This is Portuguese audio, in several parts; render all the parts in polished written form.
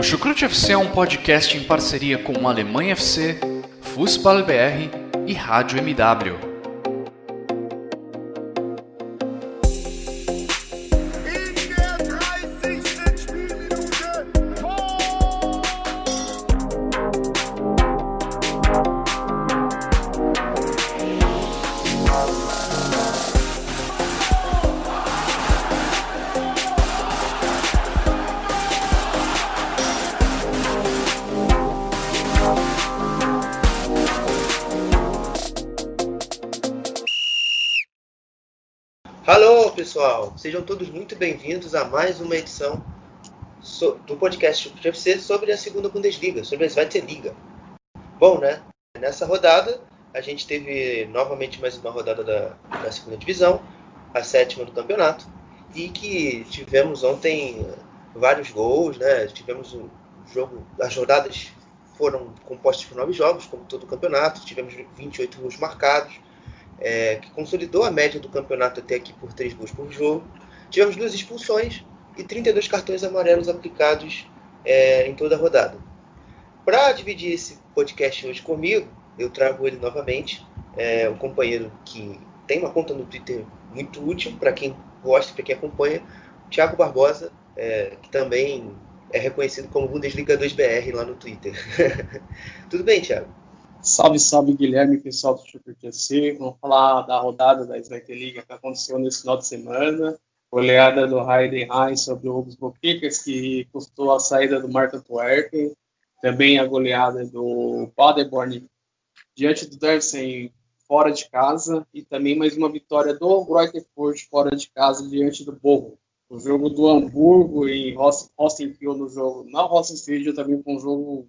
Chucrute FC é um podcast em parceria com Alemanha FC, Fußball BR e Rádio MW. Alô pessoal, sejam todos muito bem-vindos a mais uma edição do podcast Chucrute FC sobre a segunda Bundesliga, sobre a Zweite Liga. Bom, né? Nessa rodada a gente teve novamente mais uma rodada da segunda divisão, a sétima do campeonato, e que tivemos ontem vários gols, né? Tivemos um jogo, as rodadas foram compostas por 9 jogos, como todo o campeonato, tivemos 28 gols marcados. Que consolidou a média do campeonato até aqui por 3 gols por jogo. Tivemos 2 expulsões e 32 cartões amarelos aplicados em toda a rodada. Para dividir esse podcast hoje comigo, eu trago ele novamente, um companheiro que tem uma conta no Twitter muito útil para quem gosta, para quem acompanha, o Thiago Barbosa, que também é reconhecido como Bundesliga 2BR lá no Twitter. Tudo bem, Thiago? Salve, salve, Guilherme, pessoal do Chucrute FC. Vamos falar da rodada da Zweite Liga que aconteceu nesse final de semana. Goleada do Heidenheim sobre o Augsburg Kickers, que custou a saída do Marco Antwerpen. Também a goleada do Paderborn diante do Dersen fora de casa. E também mais uma vitória do Greuther Fürth fora de casa diante do Bochum. O jogo do Hamburgo e Rostenkiel no jogo. Na Rostenkiel também foi um jogo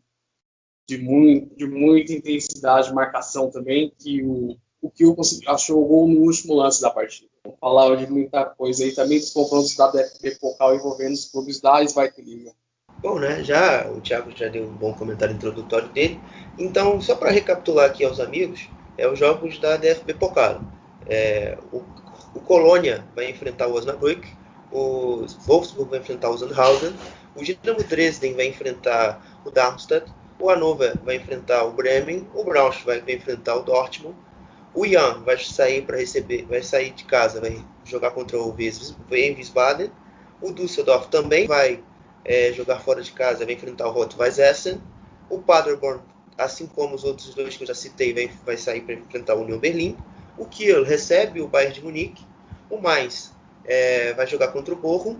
de muita intensidade de marcação também, que o Kiel achou o gol no último lance da partida. Vamos falar de muita coisa aí também dos confrontos da DFB Pokal envolvendo os clubes da Zweite Liga. Bom, né, o Thiago já deu um bom comentário introdutório dele. Então, só para recapitular aqui aos amigos, os jogos da DFB Pokal. O Colônia vai enfrentar o Osnabrück, o Wolfsburg vai enfrentar o Sandhausen, o Dinamo Dresden vai enfrentar o Darmstadt, o Hannover vai enfrentar o Bremen, o Braunschweig vai enfrentar o Dortmund, o Jan vai sair de casa, vai jogar contra o Wiesbaden, o Düsseldorf também vai jogar fora de casa, vai enfrentar o Rot-Weiss Essen, o Paderborn, assim como os outros dois que eu já citei, vai sair para enfrentar o Union Berlin, o Kiel recebe o Bayern de Munique, o Mainz vai jogar contra o Bochum,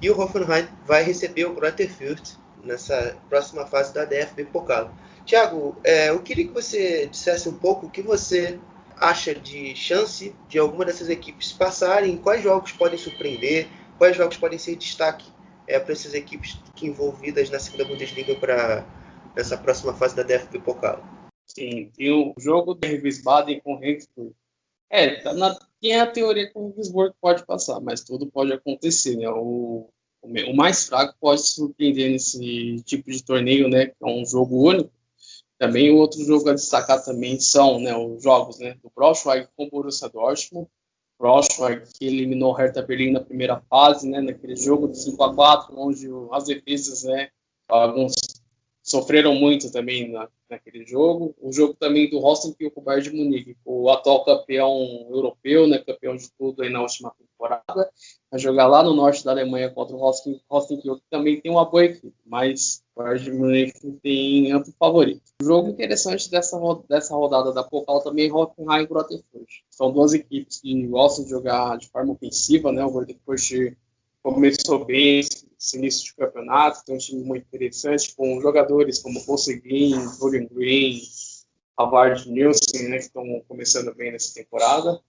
e o Hoffenheim vai receber o Greuther Fürth nessa próxima fase da DFB Pokal. Thiago, eu queria que você dissesse um pouco o que você acha de chance de alguma dessas equipes passarem, quais jogos podem surpreender, quais jogos podem ser destaque para essas equipes envolvidas na segunda Bundesliga para essa próxima fase da DFB Pokal. Sim, tem o jogo do Wiesbaden com o Regensburg. Tem a teoria que o Regensburg pode passar, mas tudo pode acontecer, né? O mais fraco pode surpreender nesse tipo de torneio, né? Que é um jogo único. Também o outro jogo a destacar também são, né, os jogos, né, do Braunschweig com o Borussia Dortmund. Braunschweig que eliminou o Hertha Berlin na primeira fase, né, naquele jogo de 5-4, onde as defesas, né, alguns sofreram muito também naquele jogo. O jogo também do Rosenkiel com o Bayern de Munique, o atual campeão europeu, né, campeão de tudo aí na última temporada, vai jogar lá no norte da Alemanha contra o Rosenkiel, que também tem uma boa equipe, mas o Bayern de Munique tem amplo favorito. O jogo interessante dessa rodada da Pokal também é Hoffenheim e Greuther Fürth. São duas equipes que gostam de jogar de forma ofensiva, né? O Greuther Fürth começou bem esse início de campeonato, tem um time muito interessante, com jogadores como Poseguin, Julian Green, Havard Nielsen, né, que estão começando bem nessa temporada,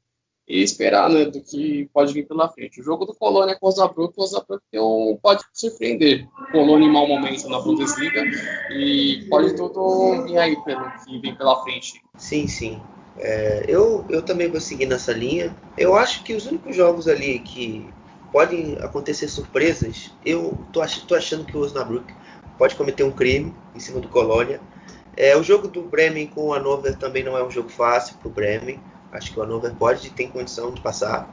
e esperar, né, do que pode vir pela frente. O jogo do Colônia com o Osnabrück pode surpreender. O Colônia em mau momento na Bundesliga, e pode tudo vir aí pelo que vem pela frente. Sim. Eu também vou seguir nessa linha. Eu acho que os únicos jogos ali que podem acontecer surpresas, eu tô achando que o Osnabrück pode cometer um crime em cima do Colônia. O jogo do Bremen com o Hannover também não é um jogo fácil para o Bremen. Acho que o Hannover tem condição de passar.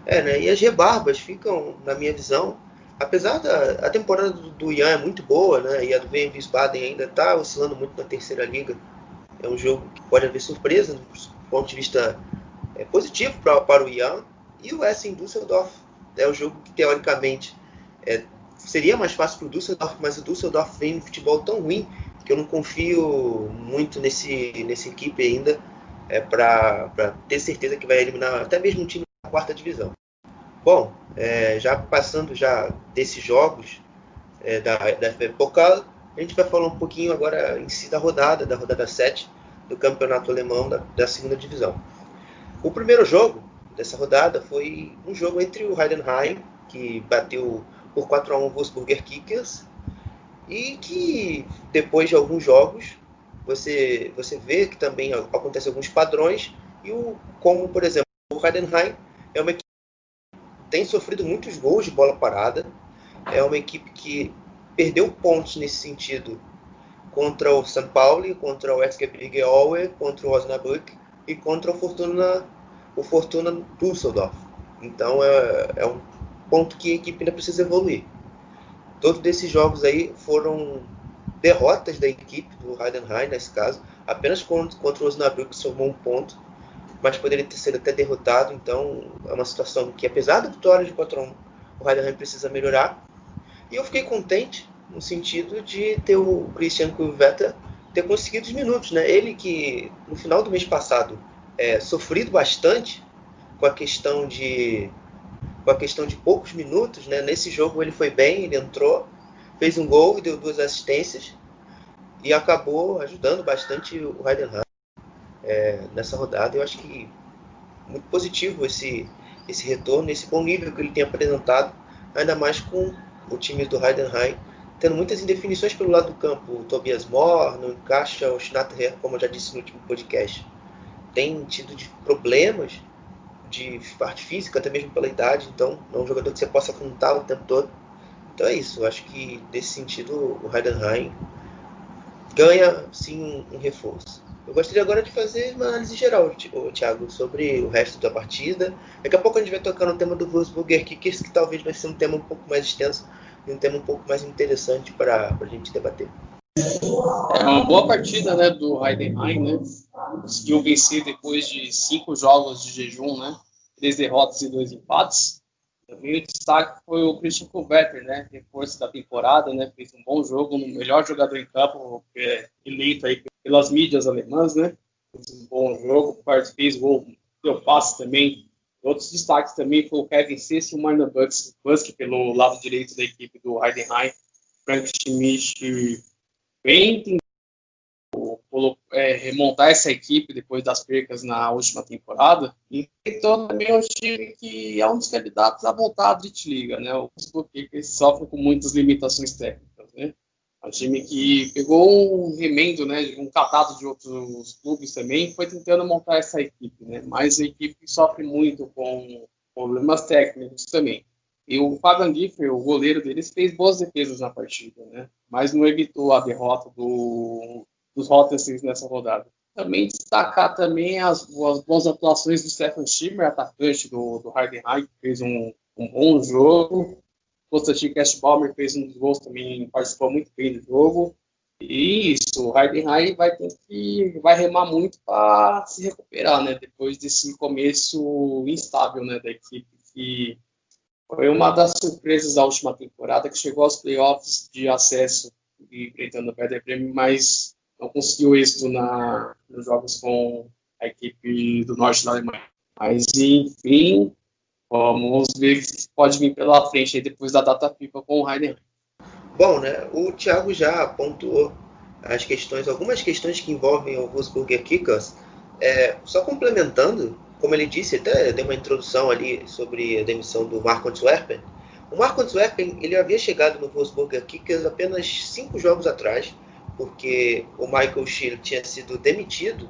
E as rebarbas ficam, na minha visão, apesar a temporada do Ian é muito boa, né, e a do VfB Wiesbaden ainda está oscilando muito na terceira liga, é um jogo que pode haver surpresa do ponto de vista positivo para o Ian. E o Essen Düsseldorf é um jogo que teoricamente seria mais fácil para o Düsseldorf, mas o Düsseldorf vem no futebol tão ruim que eu não confio muito nessa equipe ainda para ter certeza que vai eliminar até mesmo um time da quarta divisão. Bom, já passando já desses jogos da FB Pokal, a gente vai falar um pouquinho agora em si da rodada 7 do campeonato alemão da segunda divisão. O primeiro jogo dessa rodada foi um jogo entre o Heidenheim, que bateu por 4-1 o Wolfsburger Kickers, e que depois de alguns jogos você vê que também acontecem alguns padrões, como por exemplo o Heidenheim é uma equipe que tem sofrido muitos gols de bola parada, é uma equipe que perdeu pontos nesse sentido contra o St. Pauli, contra o Erzgebirge Aue, contra o Osnabrück e contra o Fortuna Düsseldorf. Então é um ponto que a equipe ainda precisa evoluir. Todos esses jogos aí foram derrotas da equipe do Heidenheim, nesse caso. Apenas contra o Osnabrück somou um ponto, mas poderia ter sido até derrotado. Então é uma situação que, apesar da vitória de 4-1, o Heidenheim precisa melhorar. E eu fiquei contente no sentido de ter o Christian Kulvetter ter conseguido os minutos, né? Ele que no final do mês passado sofrido bastante com a questão de poucos minutos, né? Nesse jogo ele foi bem, ele entrou, fez um gol e deu 2 assistências e acabou ajudando bastante o Heidenheim nessa rodada. Eu acho que muito positivo esse retorno, esse bom nível que ele tem apresentado, ainda mais com o time do Heidenheim tendo muitas indefinições pelo lado do campo. O Tobias Mohr não encaixa, o Schnatterer, como eu já disse no último podcast, tem tido problemas de parte física, até mesmo pela idade, então não é um jogador que você possa contar o tempo todo. Então é isso, eu acho que nesse sentido o Heidenheim ganha sim um reforço. Eu gostaria agora de fazer uma análise geral, Thiago, sobre o resto da partida. Daqui a pouco a gente vai tocar no tema do Wolfsburger Kickers, que talvez vai ser um tema um pouco mais extenso e um tema um pouco mais interessante para a gente debater. É uma boa partida, né, do Heidenheim, né? Conseguiu vencer depois de 5 jogos de jejum, né? 3 derrotas e 2 empates. Também o destaque foi o Christian Kulvetter, né? Reforço da temporada, né? Fez um bom jogo, o melhor jogador em campo, eleito aí pelas mídias alemãs, né? Fez um bom jogo, fez gol, deu passe também. Outros destaques também foi o Kevin Sessi e o Marno Busk pelo lado direito da equipe do Heidenheim. Frank Schmidt bem tentando remontar essa equipe depois das percas na última temporada. E então também é um time que é um dos candidatos a voltar à Drittliga, né? O Wolfsburg que sofre com muitas limitações técnicas, né? É um time que pegou um remendo, né, um catado de outros clubes também, foi tentando montar essa equipe, né? Mas a equipe sofre muito com problemas técnicos também. E o Fabian Giffer, o goleiro deles, fez boas defesas na partida, né? Mas não evitou a derrota dos Rotterdams nessa rodada. Também destacar também as boas atuações do Stefan Schimmer, atacante do Heidenheim, que fez um bom jogo. O Konstantin Cashbaumer fez um dos gols também, participou muito bem do jogo. E isso, o Heidenheim vai remar muito para se recuperar, né? Depois desse começo instável, né, da equipe, que foi uma das surpresas da última temporada, que chegou aos playoffs de acesso e enfrentando o Werder Bremen, mas não conseguiu êxito nos jogos com a equipe do norte da Alemanha. Mas, enfim, vamos ver o que pode vir pela frente aí depois da data FIFA com o Heidenheim. Bom, né, o Thiago já apontou algumas questões que envolvem o Wolfsburger Kickers. Só complementando, como ele disse, até deu uma introdução ali sobre a demissão do Marco Antwerpen. O Marco Antwerpen, ele havia chegado no Wolfsburger Kickers apenas 5 jogos atrás, porque o Michael Schill tinha sido demitido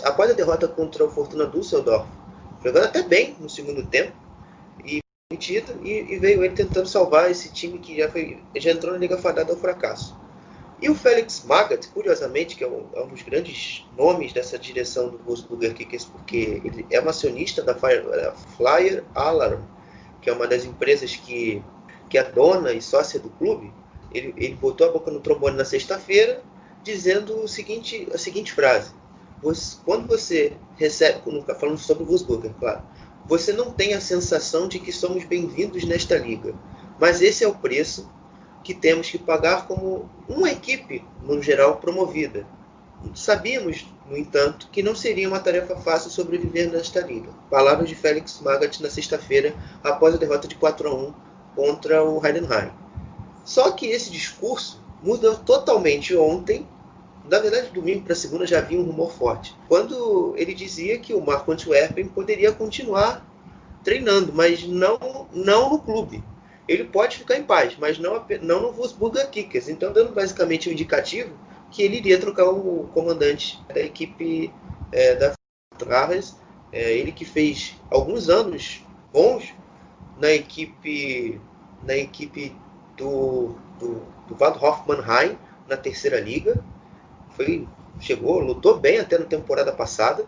após a derrota contra o Fortuna Düsseldorf, jogando até bem no segundo tempo, e demitido, e veio ele tentando salvar esse time que já entrou na Liga fadada ao fracasso. E o Felix Magath, curiosamente, que é um dos grandes nomes dessa direção do Wolfsburger Kickers, porque ele é um acionista da Flyer Alarm, que é uma das empresas que é dona e sócia do clube, ele botou a boca no trombone na sexta-feira, dizendo a seguinte frase: quando você recebe, falando sobre o Wolfsburg, claro, você não tem a sensação de que somos bem-vindos nesta liga, mas esse é o preço que temos que pagar como uma equipe, no geral, promovida. Sabíamos, no entanto, que não seria uma tarefa fácil sobreviver nesta liga. Palavras de Felix Magath na sexta-feira, após a derrota de 4-1 contra o Heidenheim. Só que esse discurso mudou totalmente ontem. Na verdade, domingo para segunda já havia um rumor forte, quando ele dizia que o Marco Antwerpen poderia continuar treinando, mas não no clube. Ele pode ficar em paz, mas não no Wolfsburger Kickers. Então, dando basicamente um indicativo que ele iria trocar o comandante da equipe da Traves, ele que fez alguns anos bons na equipe do Waldhof Mannheim, na terceira liga. Lutou bem até na temporada passada.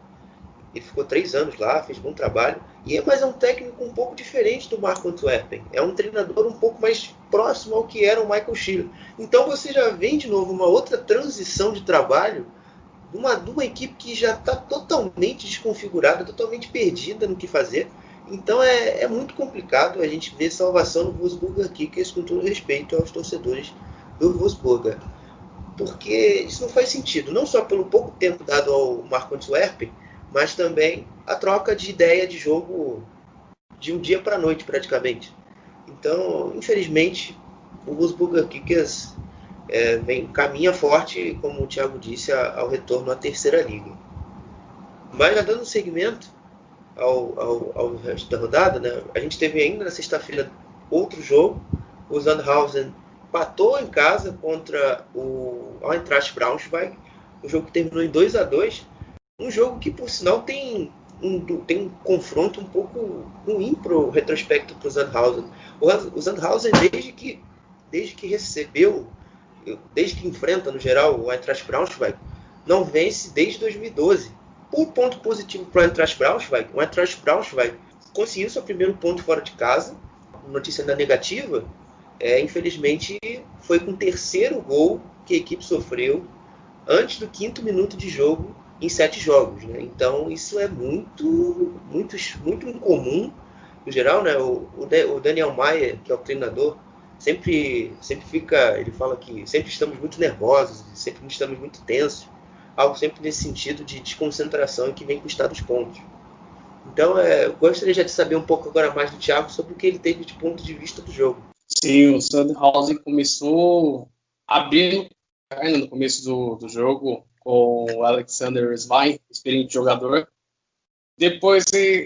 Ele ficou 3 anos lá, fez bom trabalho. Mas é um técnico um pouco diferente do Marco Antwerpen. É um treinador um pouco mais próximo ao que era o Michael Schiller. Então você já vem de novo uma outra transição de trabalho de uma equipe que já está totalmente desconfigurada, totalmente perdida no que fazer. Então é muito complicado a gente ver salvação no Wolfsburger Kickers, com todo respeito aos torcedores do Wolfsburger. Porque isso não faz sentido, não só pelo pouco tempo dado ao Marco Antwerpen, mas também a troca de ideia de jogo de um dia para a noite, praticamente. Então, infelizmente, o Wolfsburger Kickers caminha forte, como o Thiago disse, ao retorno à terceira liga. Mas já dando seguimento ao resto da rodada, né, a gente teve ainda na sexta-feira outro jogo. O Sandhausen empatou em casa contra o Eintracht Braunschweig. O jogo que terminou em 2-2. Um jogo que, por sinal, tem um confronto um pouco ruim para o retrospecto para o Sandhausen. O Sandhausen, desde que enfrenta, no geral, o Eintracht Braunschweig, não vence desde 2012. Um ponto positivo para o Eintracht Braunschweig conseguiu seu primeiro ponto fora de casa. Notícia ainda negativa, infelizmente, foi com o terceiro gol que a equipe sofreu antes do 5º minuto de jogo em 7 jogos, né? Então isso é muito incomum no geral, né? O Daniel Maier, que é o treinador, sempre ele fala que sempre estamos muito nervosos, sempre estamos muito tensos, algo sempre nesse sentido de desconcentração e que vem custar os pontos. Então eu gostaria já de saber um pouco agora mais do Thiago sobre o que ele teve de ponto de vista do jogo. Sim, o Sandhausen começou abrindo no começo do jogo com o Alexander Svein, experiente jogador. Depois,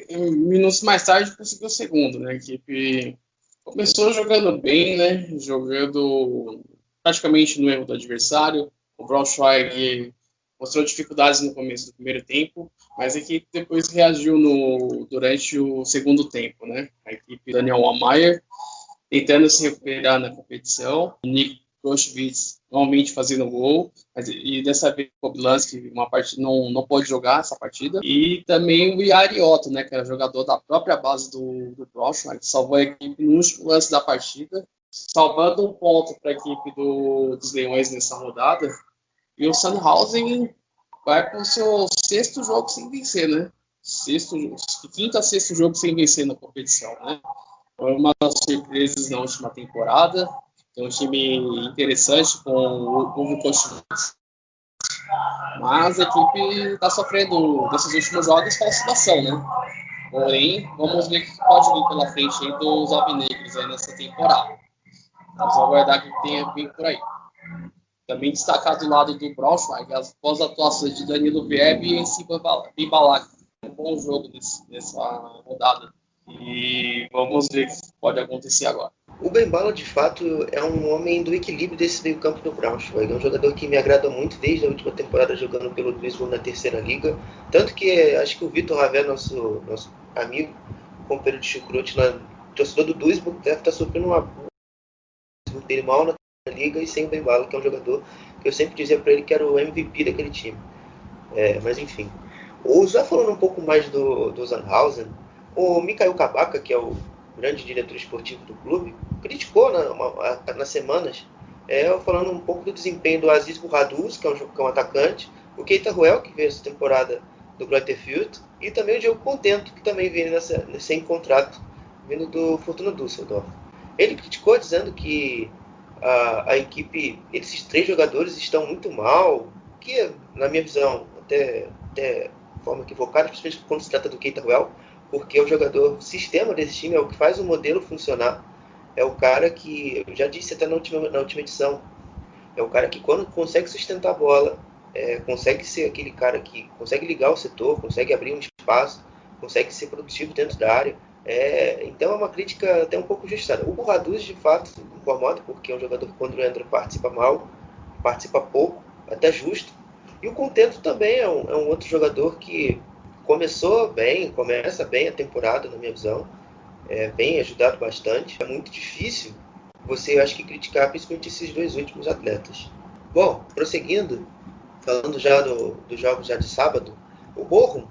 minutos mais tarde, conseguiu o segundo, né? A equipe começou jogando bem, né? Jogando praticamente no erro do adversário. O Braunschweig mostrou dificuldades no começo do primeiro tempo, mas a equipe depois reagiu durante o segundo tempo, né? A equipe Daniel Maier tentando se recuperar na competição. Nick Koschwitz normalmente fazendo gol, e dessa vez o Kobylanski não pôde jogar essa partida. E também o Jari Otto, né, que era jogador da própria base do Braunschweig, salvou a equipe no último lance da partida, salvando um ponto para a equipe dos Leões nessa rodada. E o Sandhausen vai para o seu 6º jogo sem vencer, né? 5º a 6º jogo sem vencer na competição, né? Foi uma das surpresas na última temporada. Tem um time interessante com o Uwe Koschwitz. Mas a equipe está sofrendo desses últimos jogos com a situação, né? Porém, vamos ver o que pode vir pela frente aí dos alvinegros aí nessa temporada. Vamos aguardar o que tem vir por aí. Também destacado do lado do Braunschweig, as boas atuações de Danilo Vieb e Ensi Bibalak. Um bom jogo nessa rodada. E vamos ver o que pode acontecer agora. O Bembala, de fato, é um homem do equilíbrio desse meio campo do Braunschweig. É um jogador que me agrada muito desde a última temporada jogando pelo Duisburg na terceira liga. Tanto que acho que o Vitor Ravel, nosso amigo, companheiro de chucrute, torcedor do Duisburg, deve estar sofrendo uma dele mal na liga e sem o Bembala, que é um jogador que eu sempre dizia para ele que era o MVP daquele time. Mas enfim. Já falando um pouco mais do Sandhausen, o Mikhail Kabaka, que é o grande diretor esportivo do clube, criticou nas semanas, falando um pouco do desempenho do Aziz Bouhaddouz, que é um atacante, o Keita Ruel, que veio essa temporada do Greuther Fürth, e também o Diogo Contento, que também veio sem contrato, vindo do Fortuna Düsseldorf. Ele criticou dizendo que a equipe, esses 3 jogadores estão muito mal, que na minha visão, até de forma equivocada, principalmente quando se trata do Keita Ruel, porque o jogador sistema desse time é o que faz o modelo funcionar, é o cara que, eu já disse até na última edição, é o cara que quando consegue sustentar a bola, consegue ser aquele cara que consegue ligar o setor, consegue abrir um espaço, consegue ser produtivo dentro da área. Então é uma crítica até um pouco justada. O Bouhaddouz, de fato, incomoda, porque é um jogador que quando entra participa mal, participa pouco, até justo. E o Contento também é um outro jogador que começa bem a temporada, na minha visão, bem ajudado bastante. É muito difícil você, acho que, criticar principalmente esses 2 últimos atletas. Bom, prosseguindo, falando já dos jogos já de sábado, o Bochum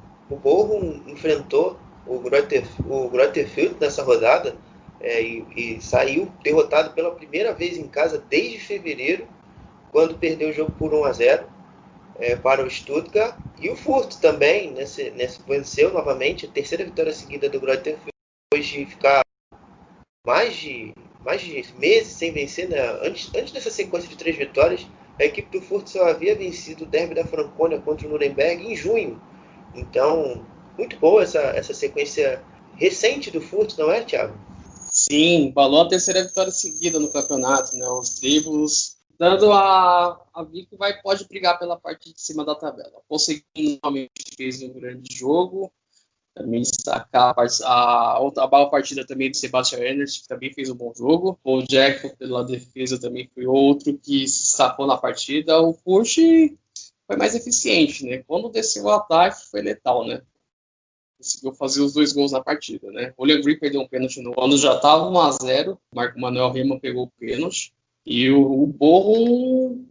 enfrentou o Greuther Fürth nessa rodada e saiu derrotado pela primeira vez em casa desde fevereiro, quando perdeu o jogo por 1-0 para o Stuttgart. E o Fürth também venceu novamente, a terceira vitória seguida do Greuther Fürth, depois de ficar mais de meses sem vencer, né? Antes dessa sequência de 3 vitórias, a equipe do Fürth só havia vencido o derby da Franconia contra o Nuremberg em junho. Então, muito boa essa sequência recente do Fürth, não é, Thiago? Sim, balou a terceira vitória seguida no campeonato, né? Os tribos dando a ver que pode brigar pela parte de cima da tabela. Conseguiu realmente fez um grande jogo. Também destacar a boa partida também do Sebastian Ernst, que também fez um bom jogo. O Jack, pela defesa, também foi outro que se destacou na partida. O Fürth foi mais eficiente, né? Quando desceu o ataque, foi letal, né? Conseguiu fazer os 2 gols na partida, né? O Leandro perdeu um pênalti quando já estava 1-0. O Marco Manuel Riemann pegou o pênalti. E o Bochum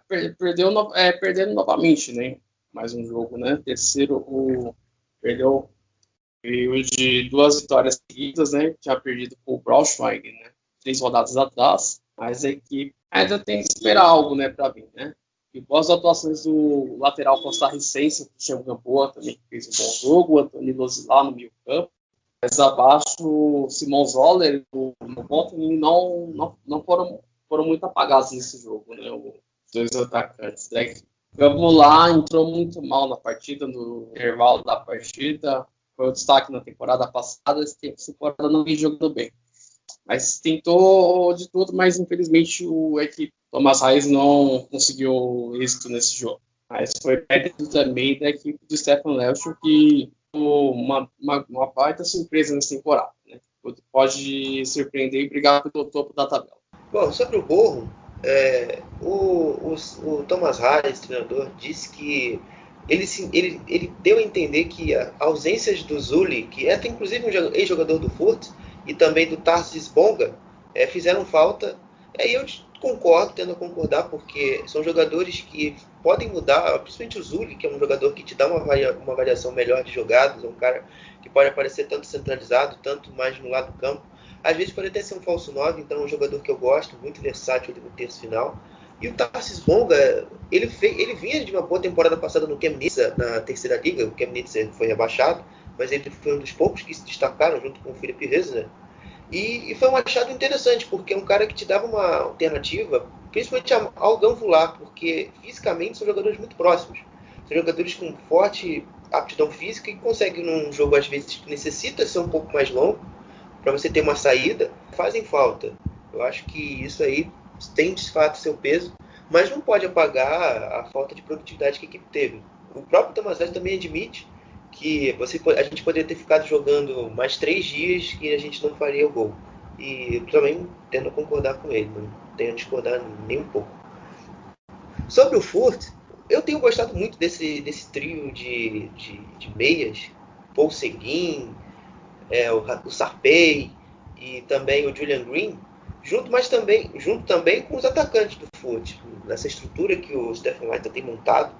perdendo novamente, né? Mais um jogo, né? Terceiro, perdeu de 2 vitórias seguidas, né? Tinha perdido com o Braunschweig, né? 3 rodadas atrás. Mas a equipe ainda tem que esperar algo, né? Para vir, né? E boas atuações do lateral costarricense, Cristiano Gamboa, também que fez um bom jogo. O Antônio Losilar no meio campo. Mais abaixo, o Simon Zoller e o Bottini não foram muito apagados nesse jogo, né? Os 2 atacantes, né? Gamboa entrou muito mal na partida, no intervalo da partida. Foi o destaque na temporada passada. Essa temporada não vem jogando bem. Mas tentou de tudo, mas infelizmente a equipe Thomas Reis não conseguiu êxito nesse jogo. Mas foi mérito também da equipe do Stefan Leuschel, que uma baita surpresa nessa temporada, né? Pode surpreender e brigar pelo topo da tabela. Bom, sobre o Bochum, o Thomas Reis, treinador, disse que ele deu a entender que a ausência do Zuli, que é até inclusive um ex-jogador do Fürth, e também do Tarsis Bonga, fizeram falta. E eu tendo a concordar, porque são jogadores que podem mudar, principalmente o Zuli, que é um jogador que te dá uma variação melhor de jogadas, é um cara que pode aparecer tanto centralizado, tanto mais no lado do campo. Às vezes pode até ser um falso 9, então é um jogador que eu gosto, muito versátil no terço final. E o Tarsis Bonga, ele vinha de uma boa temporada passada no Chemnitz, na terceira liga. O Chemnitz foi rebaixado, mas ele foi um dos poucos que se destacaram junto com o Philipp Hesner. E foi um achado interessante, porque é um cara que te dava uma alternativa, principalmente ao Ganvular, porque fisicamente são jogadores muito próximos. São jogadores com forte aptidão física e conseguem, num jogo às vezes que necessita ser um pouco mais longo, para você ter uma saída, fazem falta. Eu acho que isso aí tem de fato seu peso, mas não pode apagar a falta de produtividade que a equipe teve. O próprio Thomas Reis também admite que a gente poderia ter ficado jogando mais 3 dias que a gente não faria o gol. E eu também tendo a concordar com ele, não tenho a discordar nem um pouco. Sobre o Fürth, eu tenho gostado muito desse trio de meias, Paul Seguin, o Sarpei e também o Julian Green, junto também com os atacantes do Fürth, nessa estrutura que o Stefan Leiter tem montado,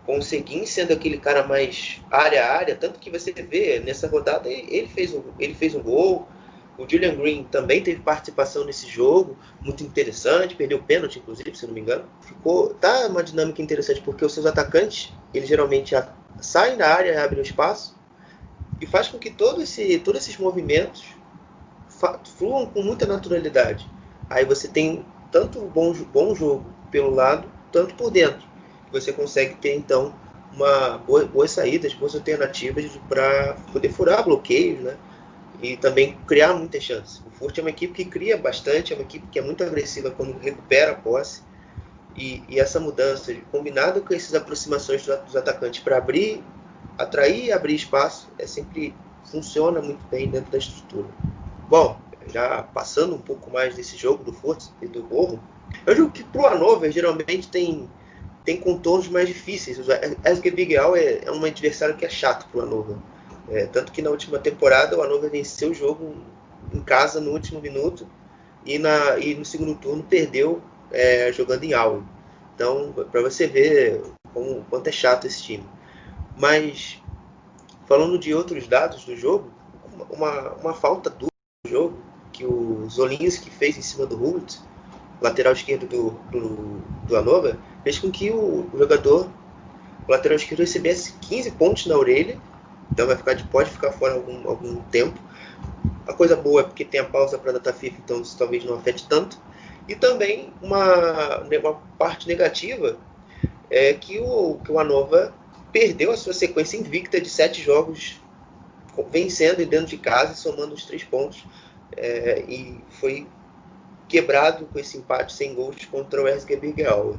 com o Seguin sendo aquele cara mais área a área, tanto que você vê nessa rodada ele fez um gol, O Julian Green também teve participação nesse jogo, muito interessante, perdeu o pênalti, inclusive, se não me engano. Tá uma dinâmica interessante, porque os seus atacantes, eles geralmente saem da área, abrem o espaço, e faz com que todos esses movimentos fluam com muita naturalidade. Aí você tem tanto bom jogo pelo lado, tanto por dentro. Você consegue ter, então, boas saídas, boas alternativas para poder furar bloqueios, né? E também criar muitas chances. O Furt é uma equipe que cria bastante, é uma equipe que é muito agressiva quando recupera a posse. E essa mudança, combinado com essas aproximações dos atacantes para atrair e abrir espaço, sempre funciona muito bem dentro da estrutura. Bom, já passando um pouco mais desse jogo do Furt e do Bochum, é um jogo que para o Hannover geralmente tem contornos mais difíceis. O SG Big Al é um adversário que é chato para o Hannover. Tanto que na última temporada o Hannover venceu o jogo em casa no último minuto e no segundo turno perdeu jogando em Aue. Então, para você ver quanto é chato esse time. Mas, falando de outros dados do jogo, uma falta dura no jogo que o Zolinski fez em cima do Hult, lateral esquerdo do Hannover, fez com que o lateral esquerdo recebesse 15 pontos na orelha. Então pode ficar fora algum tempo. A coisa boa é porque tem a pausa para a data FIFA, então isso talvez não afete tanto. E também uma parte negativa é que o Hannover perdeu a sua sequência invicta de 7 jogos vencendo e dentro de casa, somando os 3 pontos. E foi quebrado com esse empate sem gols contra o SG Big Aue.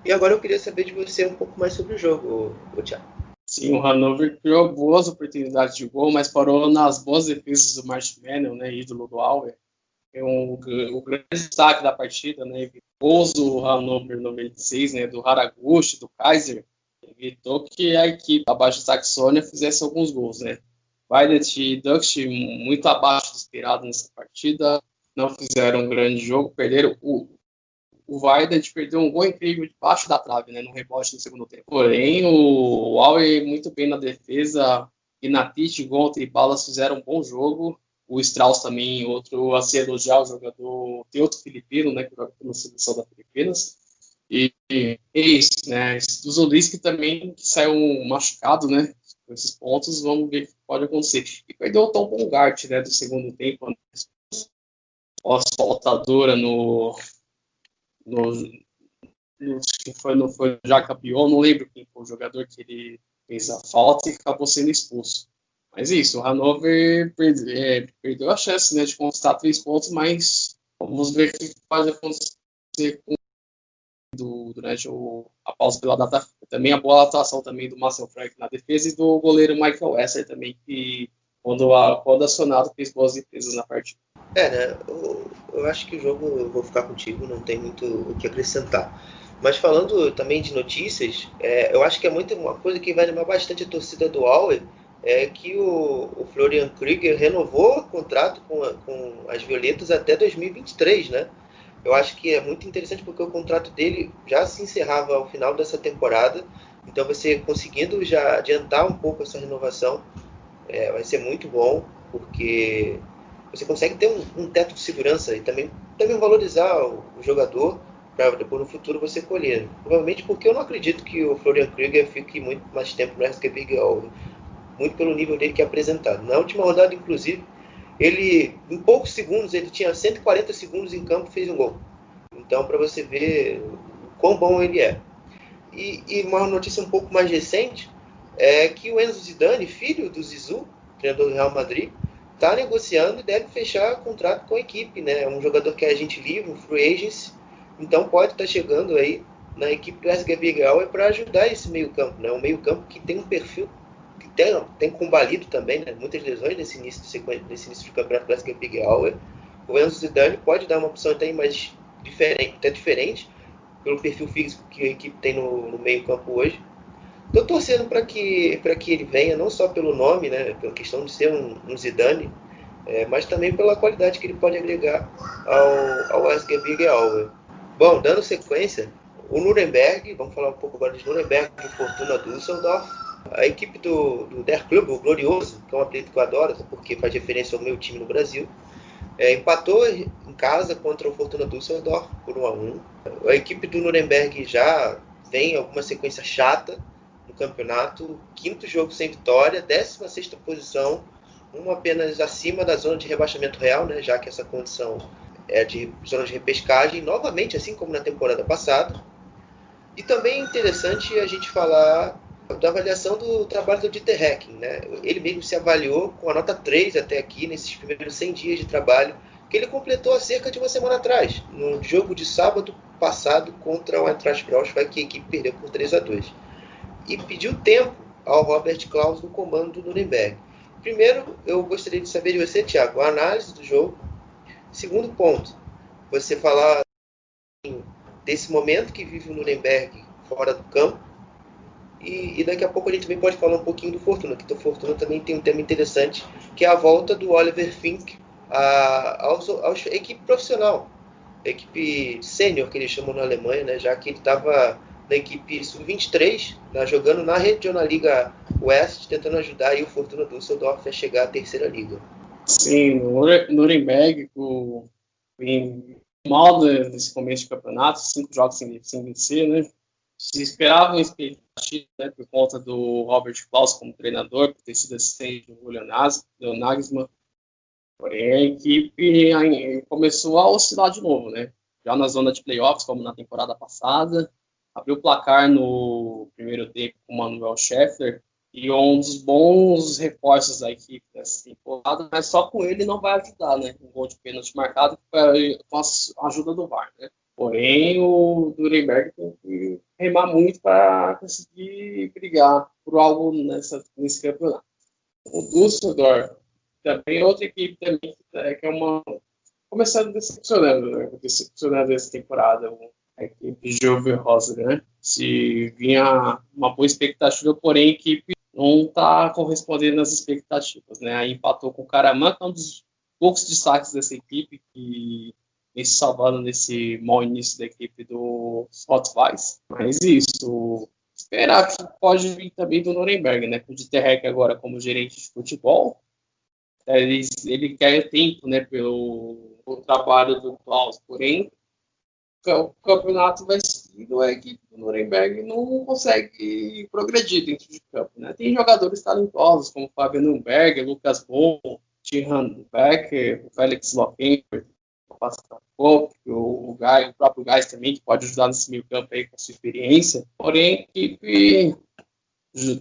E agora eu queria saber de você um pouco mais sobre o jogo, Thiago. Sim, o Hannover criou boas oportunidades de gol, mas parou nas boas defesas do Marshmallow, né, ídolo do Aue. O grande destaque da partida, né, gols do Hannover no 96, né, do Haraguchi, do Kaiser, evitou que a equipe da Baixa Saxônia fizesse alguns gols, né. Weidet e Dux muito abaixo do esperado nessa partida, não fizeram um grande jogo, perderam o Weidet perdeu um gol incrível debaixo da trave, né, no rebote no segundo tempo. Porém, o Aue muito bem na defesa, e Natit, Gonta e Balas fizeram um bom jogo. O Strauss também, outro a se elogiar, o jogador, tem outro filipino, né, que joga pela seleção da Filipinas. E é isso, né, o Zolinski também que saiu machucado, né, com esses pontos, vamos ver o que pode acontecer. E perdeu o Tom Bongart, né, do segundo tempo, né, asfaltadora que foi no Jacapion, não lembro quem foi o jogador que ele fez a falta e acabou sendo expulso. Mas isso, o Hannover perdeu a chance, né, de conquistar 3 pontos, mas vamos ver o que pode acontecer durante a pausa pela data. Também a boa atuação também do Marcel Frank na defesa e do goleiro Michael Esser também, que quando acionado fez boas defesas na partida. Né? Eu acho que o jogo, eu vou ficar contigo, não tem muito o que acrescentar. Mas falando também de notícias, eu acho que é muito uma coisa que vai animar bastante a torcida do Aue, é que o Florian Krüger renovou o contrato com as Violetas até 2023, né? Eu acho que é muito interessante porque o contrato dele já se encerrava ao final dessa temporada, então você conseguindo já adiantar um pouco essa renovação, vai ser muito bom, porque você consegue ter um teto de segurança e também valorizar o jogador para depois no futuro você colher. Provavelmente porque eu não acredito que o Florian Krüger fique muito mais tempo no SG Big Aue, muito pelo nível dele que é apresentado. Na última rodada, inclusive, ele, em poucos segundos, ele tinha 140 segundos em campo e fez um gol. Então, para você ver o quão bom ele é. E uma notícia um pouco mais recente é que o Enzo Zidane, filho do Zizou, treinador do Real Madrid, está negociando e deve fechar contrato com a equipe, né? É um jogador que é agente livre, um free agency, então pode estar chegando aí na equipe do SG Big Aue para ajudar esse meio-campo, né? Um meio-campo que tem um perfil que tem combalido também, né? Muitas lesões nesse início de campeonato do SG Big Aue. O Enzo Zidane pode dar uma opção até mais diferente pelo perfil físico que a equipe tem no meio-campo hoje. Estou torcendo para que ele venha, não só pelo nome, né, pela questão de ser um Zidane, mas também pela qualidade que ele pode agregar ao SG Big Aue. Bom, dando sequência, o Nuremberg, vamos falar um pouco agora de Nuremberg e Fortuna Düsseldorf. A equipe do Der Club, o Glorioso, que é um apelido que eu adoro, porque faz referência ao meu time no Brasil, Empatou em casa contra o Fortuna Düsseldorf por 1-1. A equipe do Nuremberg já vem alguma sequência chata no campeonato. Quinto jogo sem vitória, 16ª posição, uma apenas acima da zona de rebaixamento real, né, já que essa condição é de zona de repescagem, novamente, assim como na temporada passada. E também é interessante a gente falar da avaliação do trabalho do Dieter Hecking, né? Ele mesmo se avaliou com a nota 3 até aqui, nesses primeiros 100 dias de trabalho, que ele completou há cerca de uma semana atrás, no jogo de sábado passado contra o Eintracht Braunschweig, que a equipe perdeu por 3-2. E pediu tempo ao Robert Klaus no comando do Nuremberg. Primeiro, eu gostaria de saber de você, Thiago, a análise do jogo. Segundo ponto, você falar desse momento que vive o Nuremberg fora do campo. E daqui a pouco a gente também pode falar um pouquinho do Fortuna, que o Fortuna também tem um tema interessante, que é a volta do Oliver Fink à equipe profissional, a equipe sênior, que eles chamam na Alemanha, né, já que ele estava na equipe sub-23, jogando na Regionalliga West, tentando ajudar aí o Fortuna Düsseldorf a chegar à terceira liga. Sim, no Nuremberg, mal nesse começo de campeonato, 5 jogos sem vencer, né? Se esperava uma expectativa, né, por conta do Robert Klaus como treinador, por ter sido assistente do Nagelsmann. Porém, a equipe começou a oscilar de novo, né? Já na zona de playoffs, como na temporada passada. Abriu o placar no primeiro tempo com o Manuel Schäffler, e um dos bons reforços da equipe nessa temporada, mas só com ele não vai ajudar, né? Um gol de pênalti marcado com a ajuda do VAR, né? Porém, o Nuremberg tem que remar muito para conseguir brigar por algo nesse campeonato. O Düsseldorf também é outra equipe também, que é uma... começando decepcionando, né? Decepcionando essa temporada, a equipe Jove Rosa, né? Se vinha uma boa expectativa, porém a equipe não está correspondendo às expectativas, né? Aí empatou com o Karaman, que é um dos poucos destaques dessa equipe, que vem se salvando nesse mau início da equipe do Rot-Weiss. Mas isso, esperar que pode vir também do Nuremberg, né? Com o Dieter Hecking agora como gerente de futebol, ele quer tempo, né, pelo trabalho do Klaus, porém o campeonato vai seguindo, a equipe do Nuremberg não consegue progredir dentro de campo, né? Tem jogadores talentosos como Fabian Nürnberg, Lucas Bohm, Tihan Becker, o Felix Lockenberg, o próprio Gás também, que pode ajudar nesse meio campo aí com a sua experiência. Porém, a equipe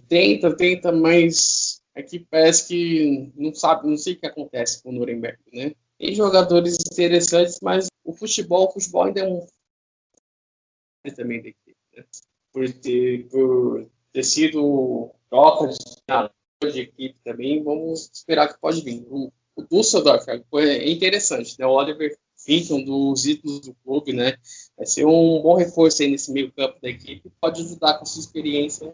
tenta, mas a equipe parece que não sei o que acontece com o Nuremberg, né? Tem jogadores interessantes, mas o futebol ainda é um também da equipe, né? Por ter sido troca de equipe também, vamos esperar que pode vir. O Düsseldorf é interessante, né? O Oliver Fink, um dos ídolos do clube, né? Vai ser um bom reforço aí nesse meio campo da equipe, pode ajudar com a sua experiência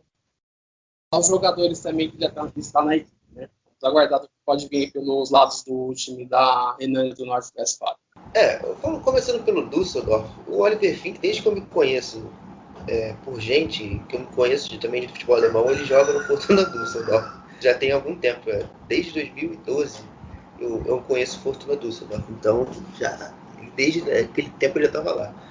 aos jogadores também que já estão na equipe, né? Aguardado que pode vir pelos lados do time da Renânia do Norte-Westfália. Começando pelo Düsseldorf, o Oliver Fink, desde que eu me conheço por gente que eu me conheço também de futebol alemão, ele joga no Fortuna Düsseldorf. Já tem algum tempo, desde 2012 eu conheço Fortuna Düsseldorf, então desde aquele tempo ele já estava lá.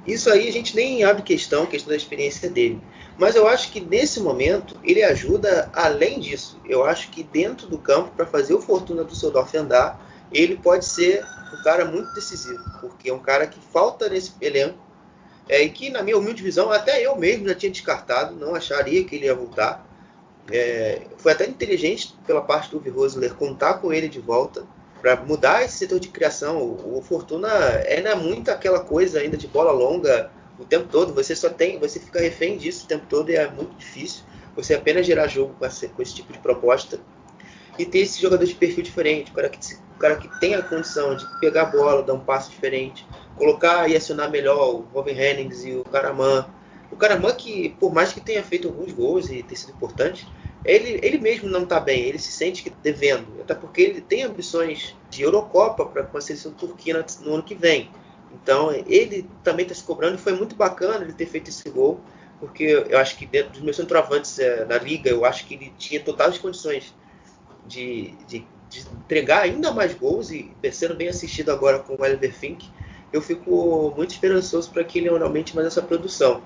Isso aí a gente nem abre questão da experiência dele. Mas eu acho que nesse momento ele ajuda além disso. Eu acho que dentro do campo, para fazer o Fortuna Düsseldorf andar, ele pode ser um cara muito decisivo, porque é um cara que falta nesse elenco, e que na minha humilde visão, até eu mesmo já tinha descartado, não acharia que ele ia voltar. Foi até inteligente pela parte do Uwe Rosler contar com ele de volta, para mudar esse setor de criação. O Fortuna é muito aquela coisa ainda de bola longa o tempo todo, você fica refém disso o tempo todo, e é muito difícil você apenas gerar jogo com esse tipo de proposta e ter esse jogador de perfil diferente, o cara que tem a condição de pegar a bola, dar um passo diferente, colocar e acionar melhor o Robin Hennings e o Karaman. O Karaman, que por mais que tenha feito alguns gols e tenha sido importante, ele mesmo não está bem, ele se sente que devendo, até porque ele tem ambições de Eurocopa com a seleção turquia no ano que vem. Então ele também está se cobrando, e foi muito bacana ele ter feito esse gol, porque eu acho que dentro dos meus centroavantes na liga, eu acho que ele tinha totais condições de de entregar ainda mais gols e sendo bem assistido agora com o Oliver Fink, eu fico muito esperançoso para que ele aumente mais essa produção.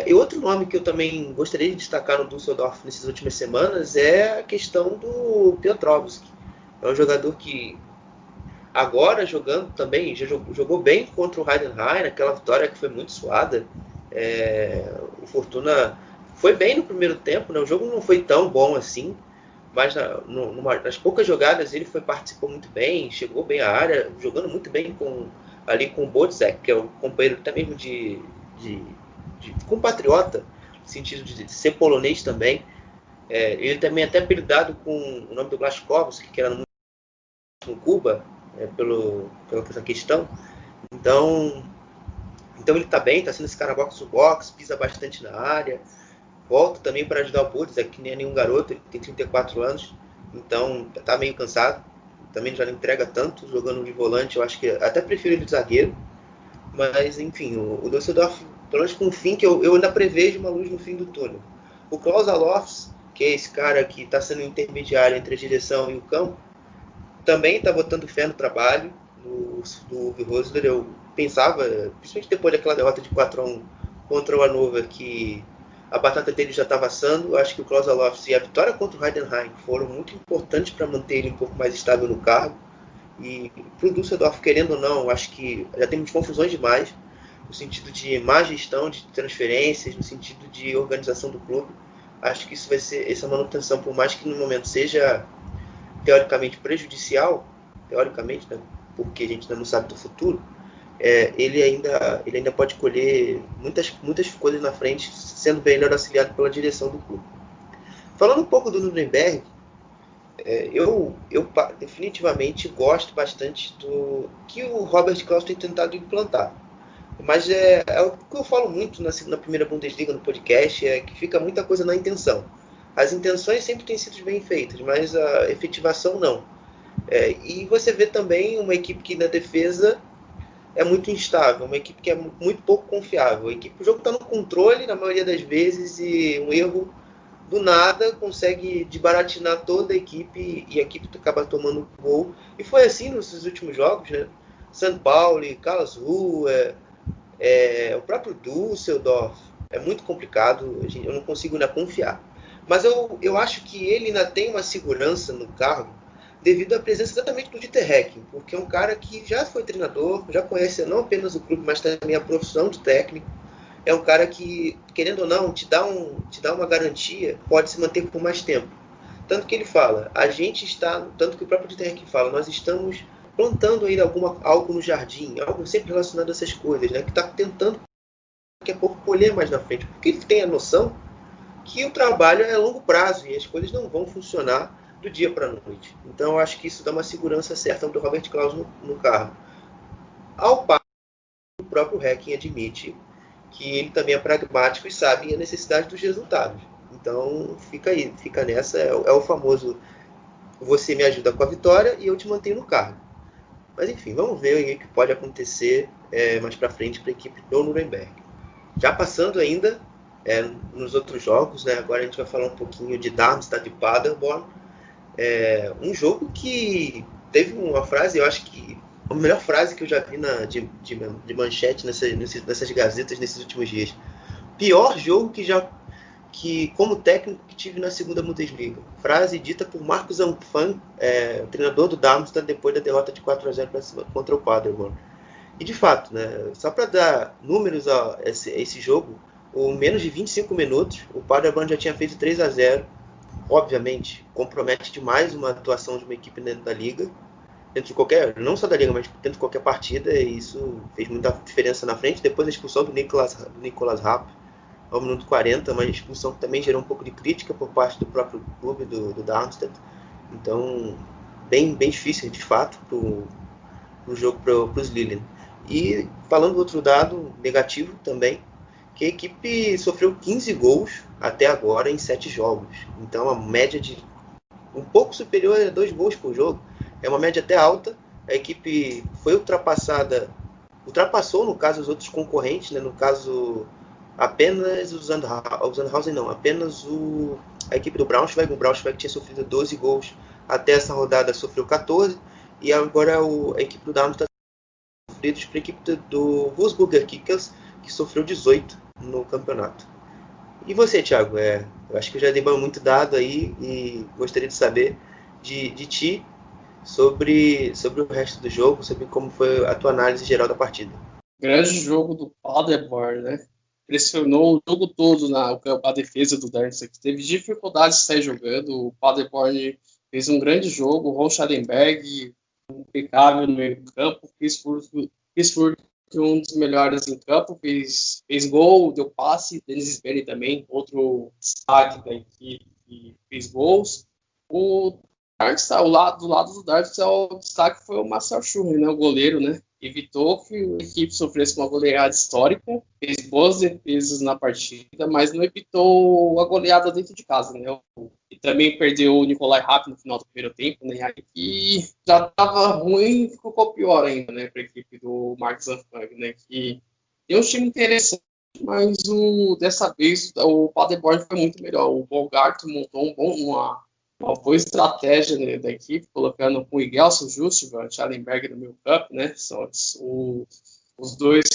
E outro nome que eu também gostaria de destacar no Düsseldorf nessas últimas semanas é a questão do Piotrowski. É um jogador que agora jogando também, já jogou bem contra o Heidenheim, naquela vitória que foi muito suada. O Fortuna foi bem no primeiro tempo, né? O jogo não foi tão bom assim, mas nas poucas jogadas ele participou muito bem, chegou bem à área, jogando muito bem ali com o Bodzek, que é o companheiro até mesmo de compatriota, no sentido de ser polonês também. Ele também é até apelidado com o nome do Blaszczykowski, que era no Cuba, pela essa questão. Então ele está bem, está sendo esse cara box to box, pisa bastante na área, volta também para ajudar o Bodzek, que nem é nenhum garoto, ele tem 34 anos, então está meio cansado, também já não entrega tanto, jogando de volante, eu acho que até prefiro ele de zagueiro, mas enfim, o Düsseldorf, pelo menos com o fim, que eu ainda prevejo uma luz no fim do túnel. O Klaus Allofs, que é esse cara que está sendo intermediário entre a direção e o campo, também está botando fé no trabalho do Uwe Rosler. Eu pensava, principalmente depois daquela derrota de 4-1 contra o Hannover, que a batata dele já estava assando. Acho que o Klaus Allofs e a vitória contra o Heidenheim foram muito importantes para manter ele um pouco mais estável no cargo. E para o Düsseldorf, querendo ou não, acho que já temos confusões demais, no sentido de má gestão de transferências, no sentido de organização do clube. Acho que isso vai ser essa manutenção, por mais que no momento seja teoricamente prejudicial, teoricamente, né, porque a gente ainda não sabe do futuro, ele ainda pode colher muitas coisas na frente, sendo bem melhor auxiliado pela direção do clube. Falando um pouco do Nuremberg, eu definitivamente gosto bastante do que o Robert Klaus tem tentado implantar. Mas é o que eu falo muito na primeira Bundesliga, no podcast, é que fica muita coisa na intenção. As intenções sempre têm sido bem feitas, mas a efetivação não. E você vê também uma equipe que na defesa é muito instável, uma equipe que é muito pouco confiável. O jogo está no controle na maioria das vezes e um erro do nada consegue desbaratinar toda a equipe e a equipe acaba tomando gol. E foi assim nos últimos jogos, né? São Paulo, Karlsruhe, o próprio Düsseldorf. É muito complicado, eu não consigo ainda confiar. Mas eu acho que ele ainda tem uma segurança no cargo devido à presença exatamente do Dieter Hecking, porque é um cara que já foi treinador, já conhece não apenas o clube, mas também a profissão de técnico. É um cara que, querendo ou não, te dá uma garantia, pode se manter por mais tempo. Tanto que ele fala, tanto que o próprio Dieter Hecking fala, nós estamos plantando ainda algo no jardim, algo sempre relacionado a essas coisas, né, que está tentando daqui a pouco colher mais na frente, porque ele tem a noção que o trabalho é a longo prazo e as coisas não vão funcionar do dia para a noite. Então eu acho que isso dá uma segurança certa para o Robert Klaus no cargo. Ao passo que o próprio Hecking admite que ele também é pragmático e sabe a necessidade dos resultados. Então fica nessa, é o famoso você me ajuda com a vitória e eu te mantenho no cargo. Mas enfim, vamos ver aí o que pode acontecer mais para frente para a equipe do Nuremberg. Já passando ainda nos outros jogos, né? Agora a gente vai falar um pouquinho de Darmstadt e Paderborn. Um jogo que teve uma frase, eu acho que a melhor frase que eu já vi de manchete nessas gazetas nesses últimos dias. Pior jogo que como técnico que tive na segunda Bundesliga. Frase dita por Markus Anfang, treinador do Darmstadt, depois da derrota de 4-0 contra o Paderborn. E de fato, né, só para dar números a esse jogo, em menos de 25 minutos, o Paderborn já tinha feito 3-0. Obviamente, compromete demais uma atuação de uma equipe dentro da liga, não só da liga, mas dentro de qualquer partida, e isso fez muita diferença na frente. Depois a expulsão do Nicolas Rapp, ao minuto 40, uma expulsão que também gerou um pouco de crítica por parte do próprio clube do Darmstadt. Então, bem difícil, de fato, pro jogo para os Lilien. E falando do outro dado negativo também, que a equipe sofreu 15 gols até agora em 7 jogos. Então, a média de um pouco superior a 2 gols por jogo. É uma média até alta. A equipe foi ultrapassou, no caso, os outros concorrentes, né? No caso, apenas o Sandhausen não, apenas a equipe do Braunschweig. O Braunschweig tinha sofrido 12 gols até essa rodada sofreu 14, e agora a equipe do Darmstadt está sofrendo para a equipe do Wolfsburger Kickers, que sofreu 18 no campeonato. E você, Thiago? Eu acho que eu já dei muito dado aí e gostaria de saber de ti sobre o resto do jogo, sobre como foi a tua análise geral da partida. Grande jogo do Paderborn, né? Pressionou o jogo todo a defesa do Darmstadt. Teve dificuldade de sair jogando. O Paderborn fez um grande jogo. O Ron Schallenberg, impecável no meio do campo. Fisfurt, um dos melhores em campo, fez gol, deu passe. Denis Sberry também, outro destaque da equipe, que fez gols. O Darmstadt, do lado do Darmstadt, o destaque foi o Marcel Schurrer, né, o goleiro, né? Evitou que a equipe sofresse uma goleada histórica, fez boas defesas na partida, mas não evitou a goleada dentro de casa, né? E também perdeu o Nicolai Rapp no final do primeiro tempo, né? E já estava ruim, ficou pior ainda, né? Para a equipe do Mark Zanfang, né? Que tem um time interessante, mas dessa vez o Paderborn foi muito melhor. O Bogart montou uma boa estratégia, né, da equipe, colocando o Igelson Justvan, o Schallenberg no meio campo, né? São os dois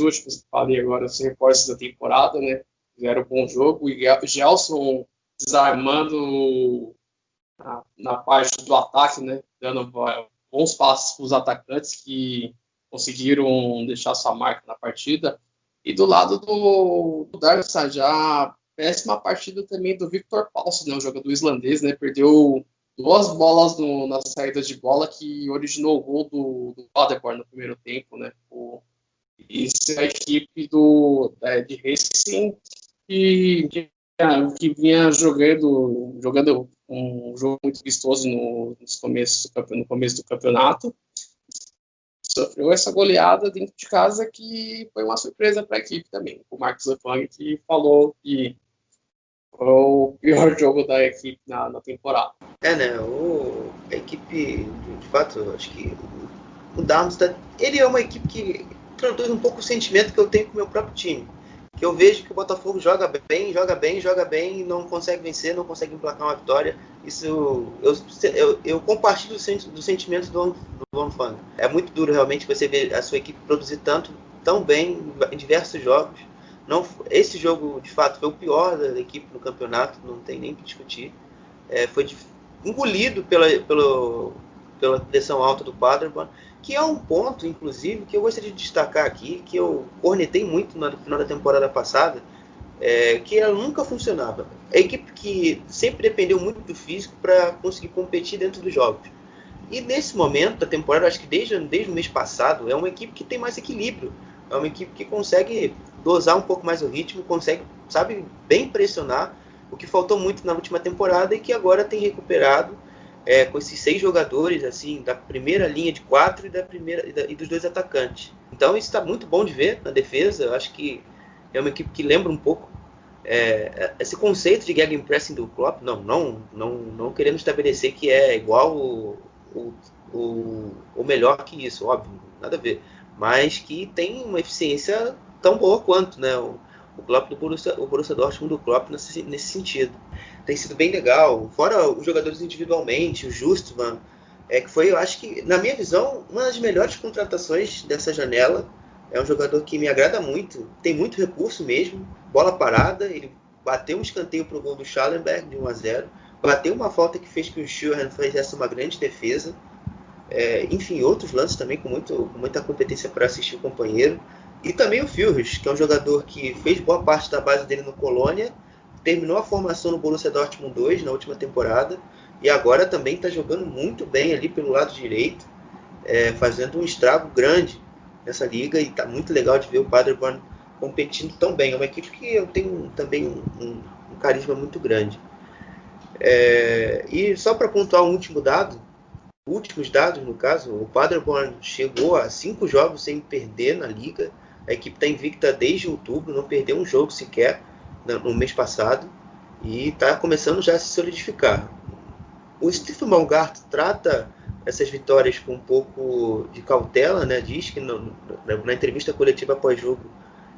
últimos que falei agora, os reforços da temporada, né? Fizeram um bom jogo. O Gelson desarmando na parte do ataque, né? Dando bons passos para os atacantes que conseguiram deixar sua marca na partida. E do lado do Darmstadt, já péssima partida também do Victor Paulsen, né, o jogador islandês, né, perdeu 2 bolas na saída de bola que originou o gol do Paderborn no primeiro tempo, né. Isso é a equipe de Racing que vinha jogando um jogo muito vistoso no começo do campeonato. Sofreu essa goleada dentro de casa que foi uma surpresa para a equipe também. O Marcos Zanfang que falou que foi o pior jogo da equipe na temporada. Né? A equipe, de fato, acho que o Darmstadt, ele é uma equipe que traduz um pouco o sentimento que eu tenho com o meu próprio time. Que eu vejo que o Botafogo joga bem e não consegue vencer, não consegue emplacar uma vitória. Isso eu compartilho do sentimento do Zanfang. É muito duro realmente você ver a sua equipe produzir tão bem em diversos jogos. Esse jogo, de fato, foi o pior da equipe no campeonato, não tem nem o que discutir. Foi engolido pela pressão alta do Paderborn, que é um ponto, inclusive, que eu gostaria de destacar aqui, que eu cornetei muito no final da temporada passada, que ela nunca funcionava. É a equipe que sempre dependeu muito do físico para conseguir competir dentro dos jogos. E nesse momento da temporada, acho que desde o mês passado, é uma equipe que tem mais equilíbrio. É uma equipe que consegue dosar um pouco mais o ritmo, consegue, sabe, bem pressionar, o que faltou muito na última temporada e que agora tem recuperado com esses 6 jogadores, assim, da primeira linha de 4 e dos 2 atacantes. Então isso está muito bom de ver na defesa. Eu acho que é uma equipe que lembra um pouco esse conceito de gegenpressing do Klopp, não querendo estabelecer que é igual ou melhor que isso, óbvio, nada a ver, mas que tem uma eficiência tão boa quanto, né, o Klopp o Borussia Dortmund do Klopp nesse sentido. Tem sido bem legal, fora os jogadores individualmente, o Justvan, que foi, eu acho que, na minha visão, uma das melhores contratações dessa janela. É um jogador que me agrada muito, tem muito recurso mesmo, bola parada, ele bateu um escanteio para o gol do Schallenberg de 1-0, bateu uma falta que fez que o Schürrle fizesse uma grande defesa, enfim, outros lances também com muita competência para assistir o companheiro. E também o Führich, que é um jogador que fez boa parte da base dele no Colônia, terminou a formação no Borussia Dortmund 2 na última temporada, e agora também está jogando muito bem ali pelo lado direito, fazendo um estrago grande nessa liga, e está muito legal de ver o Paderborn competindo tão bem. É uma equipe que eu tenho também um carisma muito grande. E só para pontuar últimos dados no caso, o Paderborn chegou a 5 jogos sem perder na liga. A equipe está invicta desde outubro, não perdeu um jogo sequer no mês passado, e está começando já a se solidificar. O Stefan Baumgart trata essas vitórias com um pouco de cautela, né? Diz que na entrevista coletiva após jogo,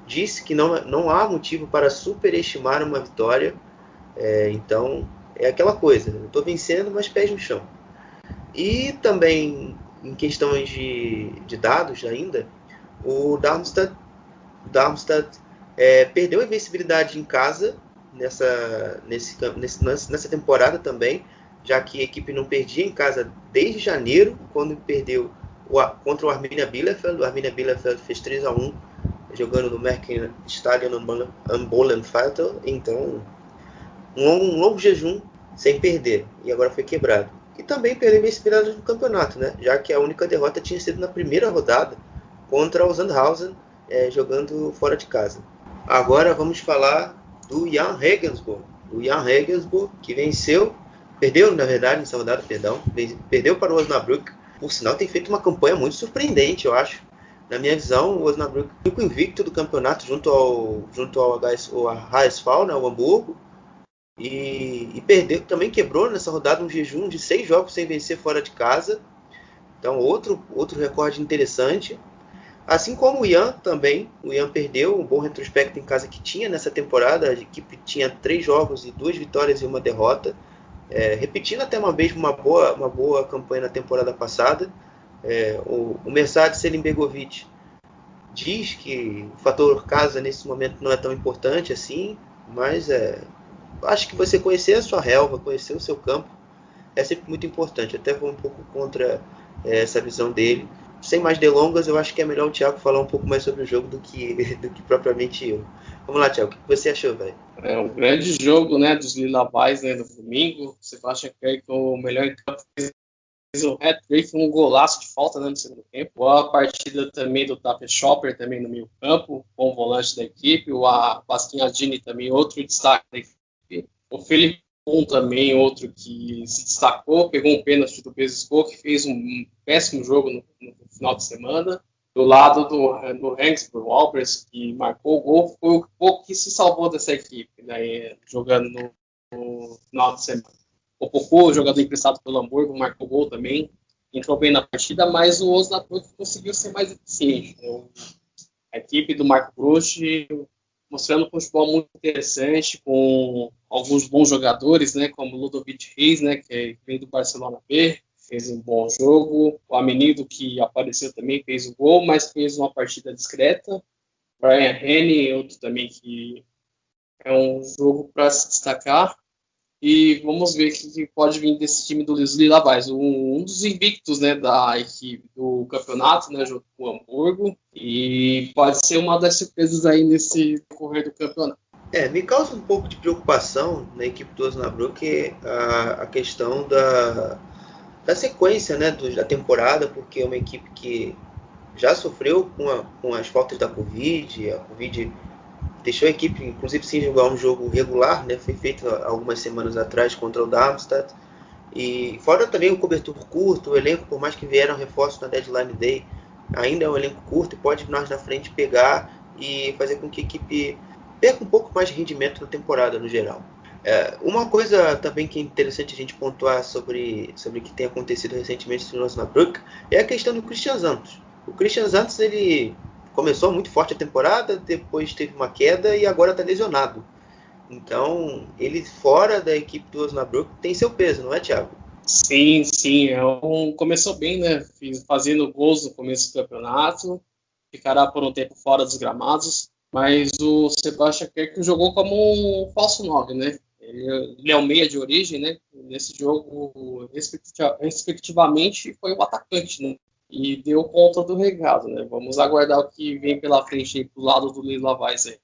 disse que não há motivo para superestimar uma vitória. Então É aquela coisa, eu estou vencendo, mas pés no chão. E também, em questões de dados ainda, o Darmstadt perdeu a invencibilidade em casa nessa temporada também, já que a equipe não perdia em casa desde janeiro, quando perdeu contra o Arminia Bielefeld. O Arminia Bielefeld fez 3-1, jogando no Merken Stadion am Bollenfelder. Então, um longo jejum sem perder, e agora foi quebrado. E também perdeu a invencibilidade no campeonato, né? Já que a única derrota tinha sido na primeira rodada contra o Sandhausen, jogando fora de casa. Agora vamos falar do Jan Regensburg. O Jan Regensburg, que perdeu na verdade nessa rodada, perdeu para o Osnabrück. Por sinal, tem feito uma campanha muito surpreendente, eu acho. Na minha visão, o Osnabrück ficou invicto do campeonato junto ao HSV, né, o Hamburgo. E perdeu, também quebrou nessa rodada um jejum de 6 jogos sem vencer fora de casa. Então, outro recorde interessante. Assim como o Ian também. O Ian perdeu um bom retrospecto em casa que tinha nessa temporada. A equipe tinha 3 jogos e 2 vitórias e 1 derrota. Repetindo até uma vez uma boa campanha na temporada passada. O Mercedes Selimbegovic diz que o fator casa nesse momento não é tão importante assim, mas acho que você conhecer a sua relva, conhecer o seu campo, é sempre muito importante. Até vou um pouco contra essa visão dele. Sem mais delongas, eu acho que é melhor o Thiago falar um pouco mais sobre o jogo do que propriamente eu. Vamos lá, Thiago, o que você achou, velho? É um grande jogo, né, dos Lilabais, né, no domingo. Você acha que o melhor em campo fez um hat-trick, um golaço de falta, né, no segundo tempo. Boa partida também do Tape Chopper, também no meio campo, bom volante da equipe. O Bastianini também, outro destaque da equipe. O Felipe também, outro que se destacou, pegou um pênalti do Bezesco, que fez um péssimo jogo no final de semana. Do lado do Regensburg, o Albers, que marcou o gol, foi o pouco que se salvou dessa equipe, né, jogando no final de semana. O Popô, jogador emprestado pelo Hamburgo, marcou gol também, entrou bem na partida, mas o Osnabrück conseguiu ser mais eficiente. A equipe do Marco Bruch mostrando um futebol muito interessante, com alguns bons jogadores, né, como Ludovic Reis, né, que vem do Barcelona B, fez um bom jogo. O Amenido, que apareceu também, fez o gol, mas fez uma partida discreta. Brian Henry, outro também que é um jogo para se destacar. E vamos ver o que pode vir desse time do Lilabais. Um dos invictos, né, da equipe do campeonato, né, junto com o Hamburgo. E pode ser uma das surpresas aí nesse decorrer do campeonato. Me causa um pouco de preocupação na equipe do Osnabrück a questão da sequência, né, da temporada, porque é uma equipe que já sofreu com as faltas da Covid. A Covid deixou a equipe, inclusive, sem jogar um jogo regular, né? Foi feito algumas semanas atrás contra o Darmstadt. E fora também o cobertor curto, o elenco, por mais que vieram reforços na Deadline Day, ainda é um elenco curto e pode nós na frente pegar e fazer com que a equipe perca um pouco mais de rendimento na temporada no geral. Uma coisa também que é interessante a gente pontuar sobre o que tem acontecido recentemente no Osnabrück é a questão do Christian Santos. O Christian Santos, ele começou muito forte a temporada, depois teve uma queda e agora está lesionado. Então, ele fora da equipe do Osnabrück tem seu peso, não é, Thiago? Sim. Começou bem, né? Fazendo gols no começo do campeonato, ficará por um tempo fora dos gramados, mas o Sebastian Kerk jogou como um falso 9, né? Ele é um meia de origem, né? Nesse jogo, respectivamente, foi o atacante, né? E deu conta do recado, né? Vamos aguardar o que vem pela frente aí pro lado do Lilabais aí.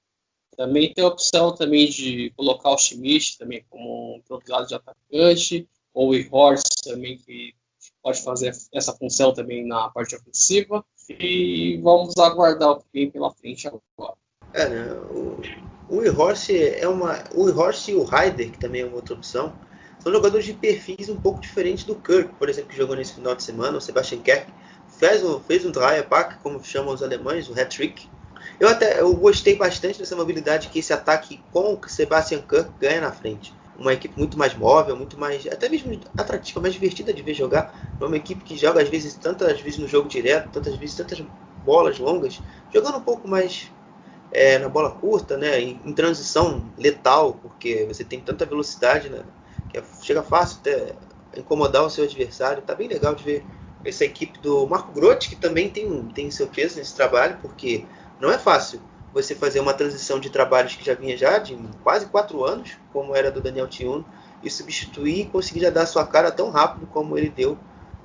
Também tem a opção também de colocar o Schmidt também como um improvisado de atacante, ou o Horst também, que pode fazer essa função também na parte ofensiva. E vamos aguardar o que vem pela frente agora. Né? O Horst o Horst e o Heider, que também é uma outra opção, são jogadores de perfis um pouco diferentes do Kirk, por exemplo, que jogou nesse final de semana. O Sebastian Kerk fez um Dreierpack, como chamam os alemães, o hat-trick. Eu gostei bastante dessa mobilidade que esse ataque com o Sebastian Kerk ganha na frente. Uma equipe muito mais móvel, muito mais, até mesmo atrativa, mais divertida de ver jogar. É uma equipe que joga tantas vezes no jogo direto, tantas bolas longas, jogando um pouco mais na bola curta, né, em transição letal, porque você tem tanta velocidade, né, chega fácil até incomodar o seu adversário. Tá bem legal de ver essa equipe do Marco Grote, que também tem seu peso nesse trabalho, porque não é fácil você fazer uma transição de trabalhos que já vinha já de quase 4 anos, como era do Daniel Tiuno, e substituir e conseguir já dar sua cara tão rápido como ele deu